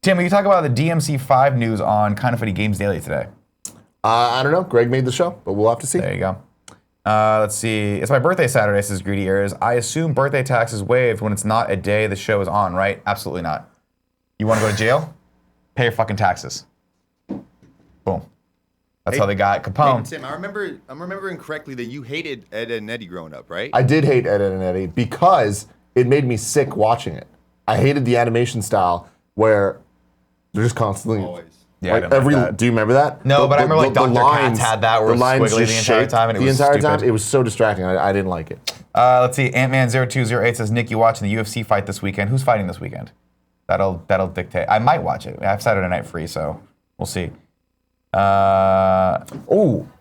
Tim, will you talk about the DMC5 news on Kind of Funny Games Daily today? I don't know. Greg made the show, but we'll have to see. There you go. Let's see. It's my birthday Saturday, says Greedy Ears. I assume birthday tax is waived when it's not a day the show is on, right? Absolutely not. You want to go to jail? Pay your fucking taxes. Boom. That's how they got Capone. Hey, Tim, I'm remembering correctly that you hated Ed, and Eddie growing up, right? I did hate Ed, and Eddie because it made me sick watching it. I hated the animation style where they're just constantly. Always. Yeah, I didn't like that. Do you remember that? No, but I remember Dr. Katz had that where it was squiggly the entire time, and it was stupid. It was so distracting. I didn't like it. Let's see. Ant-Man0208 says, Nick, you watching the UFC fight this weekend? Who's fighting this weekend? That'll dictate. I might watch it. I have Saturday night free, so we'll see.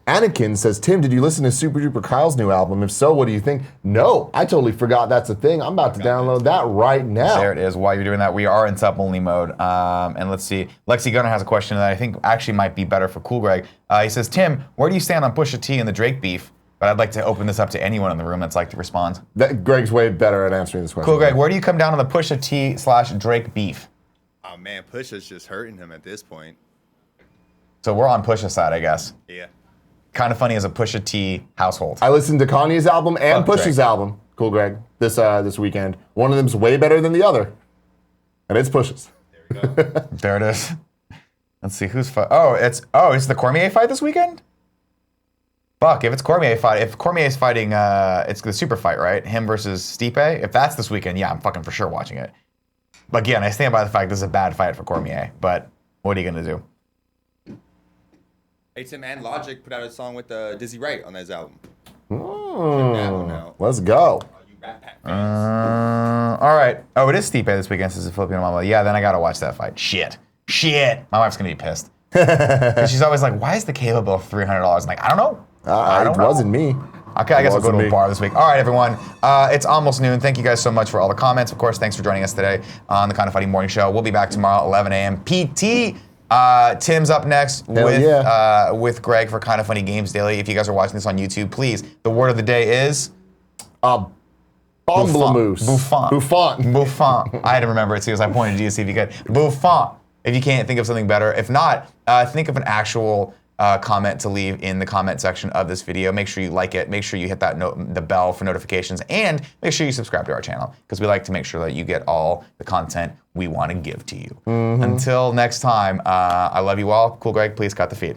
Anakin says, Tim, did you listen to Super Duper Kyle's new album? If so, what do you think? No, I totally forgot that's a thing. I'm about to download that right now. There it is. While you're doing that, we are in sub-only mode. And let's see. Lexi Gunner has a question that I think actually might be better for Cool Greg. He says, Tim, where do you stand on Pusha T and the Drake beef? But I'd like to open this up to anyone in the room that's like to respond. Greg's way better at answering this question. Cool Greg, where do you come down on the Pusha T/Drake beef? Oh man, Pusha's just hurting him at this point. So we're on Pusha's side, I guess. Yeah. Kind of Funny as a Pusha T household. I listened to Kanye's album and Pusha's album, Cool Greg, this weekend. One of them's way better than the other, and it's Pusha's. There we go. There it is. Let's see who's fight. It's the Cormier fight this weekend. Fuck, if it's Cormier fight, if Cormier's fighting, it's the super fight, right? Him versus Stipe. If that's this weekend, yeah, I'm fucking for sure watching it. But again, I stand by the fact this is a bad fight for Cormier. But what are you gonna do? Hey Tim, and Logic put out a song with Dizzy Wright on his album. Let's go. All right. Oh, it is Stipe this weekend, says the Filipino Mama. Yeah, then I gotta watch that fight. Shit. My wife's gonna be pissed. She's always like, why is the cable bill $300? I'm like, I don't know. It wasn't me. Okay, I guess I'll go to a bar this week. All right, everyone. It's almost noon. Thank you guys so much for all the comments. Of course, thanks for joining us today on the Kind of Funny Morning Show. We'll be back tomorrow, 11 a.m. PT. Tim's up next with Greg for Kind of Funny Games Daily. If you guys are watching this on YouTube, please, the word of the day is... Buffalomoose. Bouffant. I had to remember it too, because I pointed to you to see if you could. Bouffant. If you can't think of something better. If not, think of an actual comment to leave in the comment section of this video. Make sure you like it. Make sure you hit that the bell for notifications, and make sure you subscribe to our channel, because we like to make sure that you get all the content we want to give to you. Until next time, I love you all. Cool Greg, please cut the feed.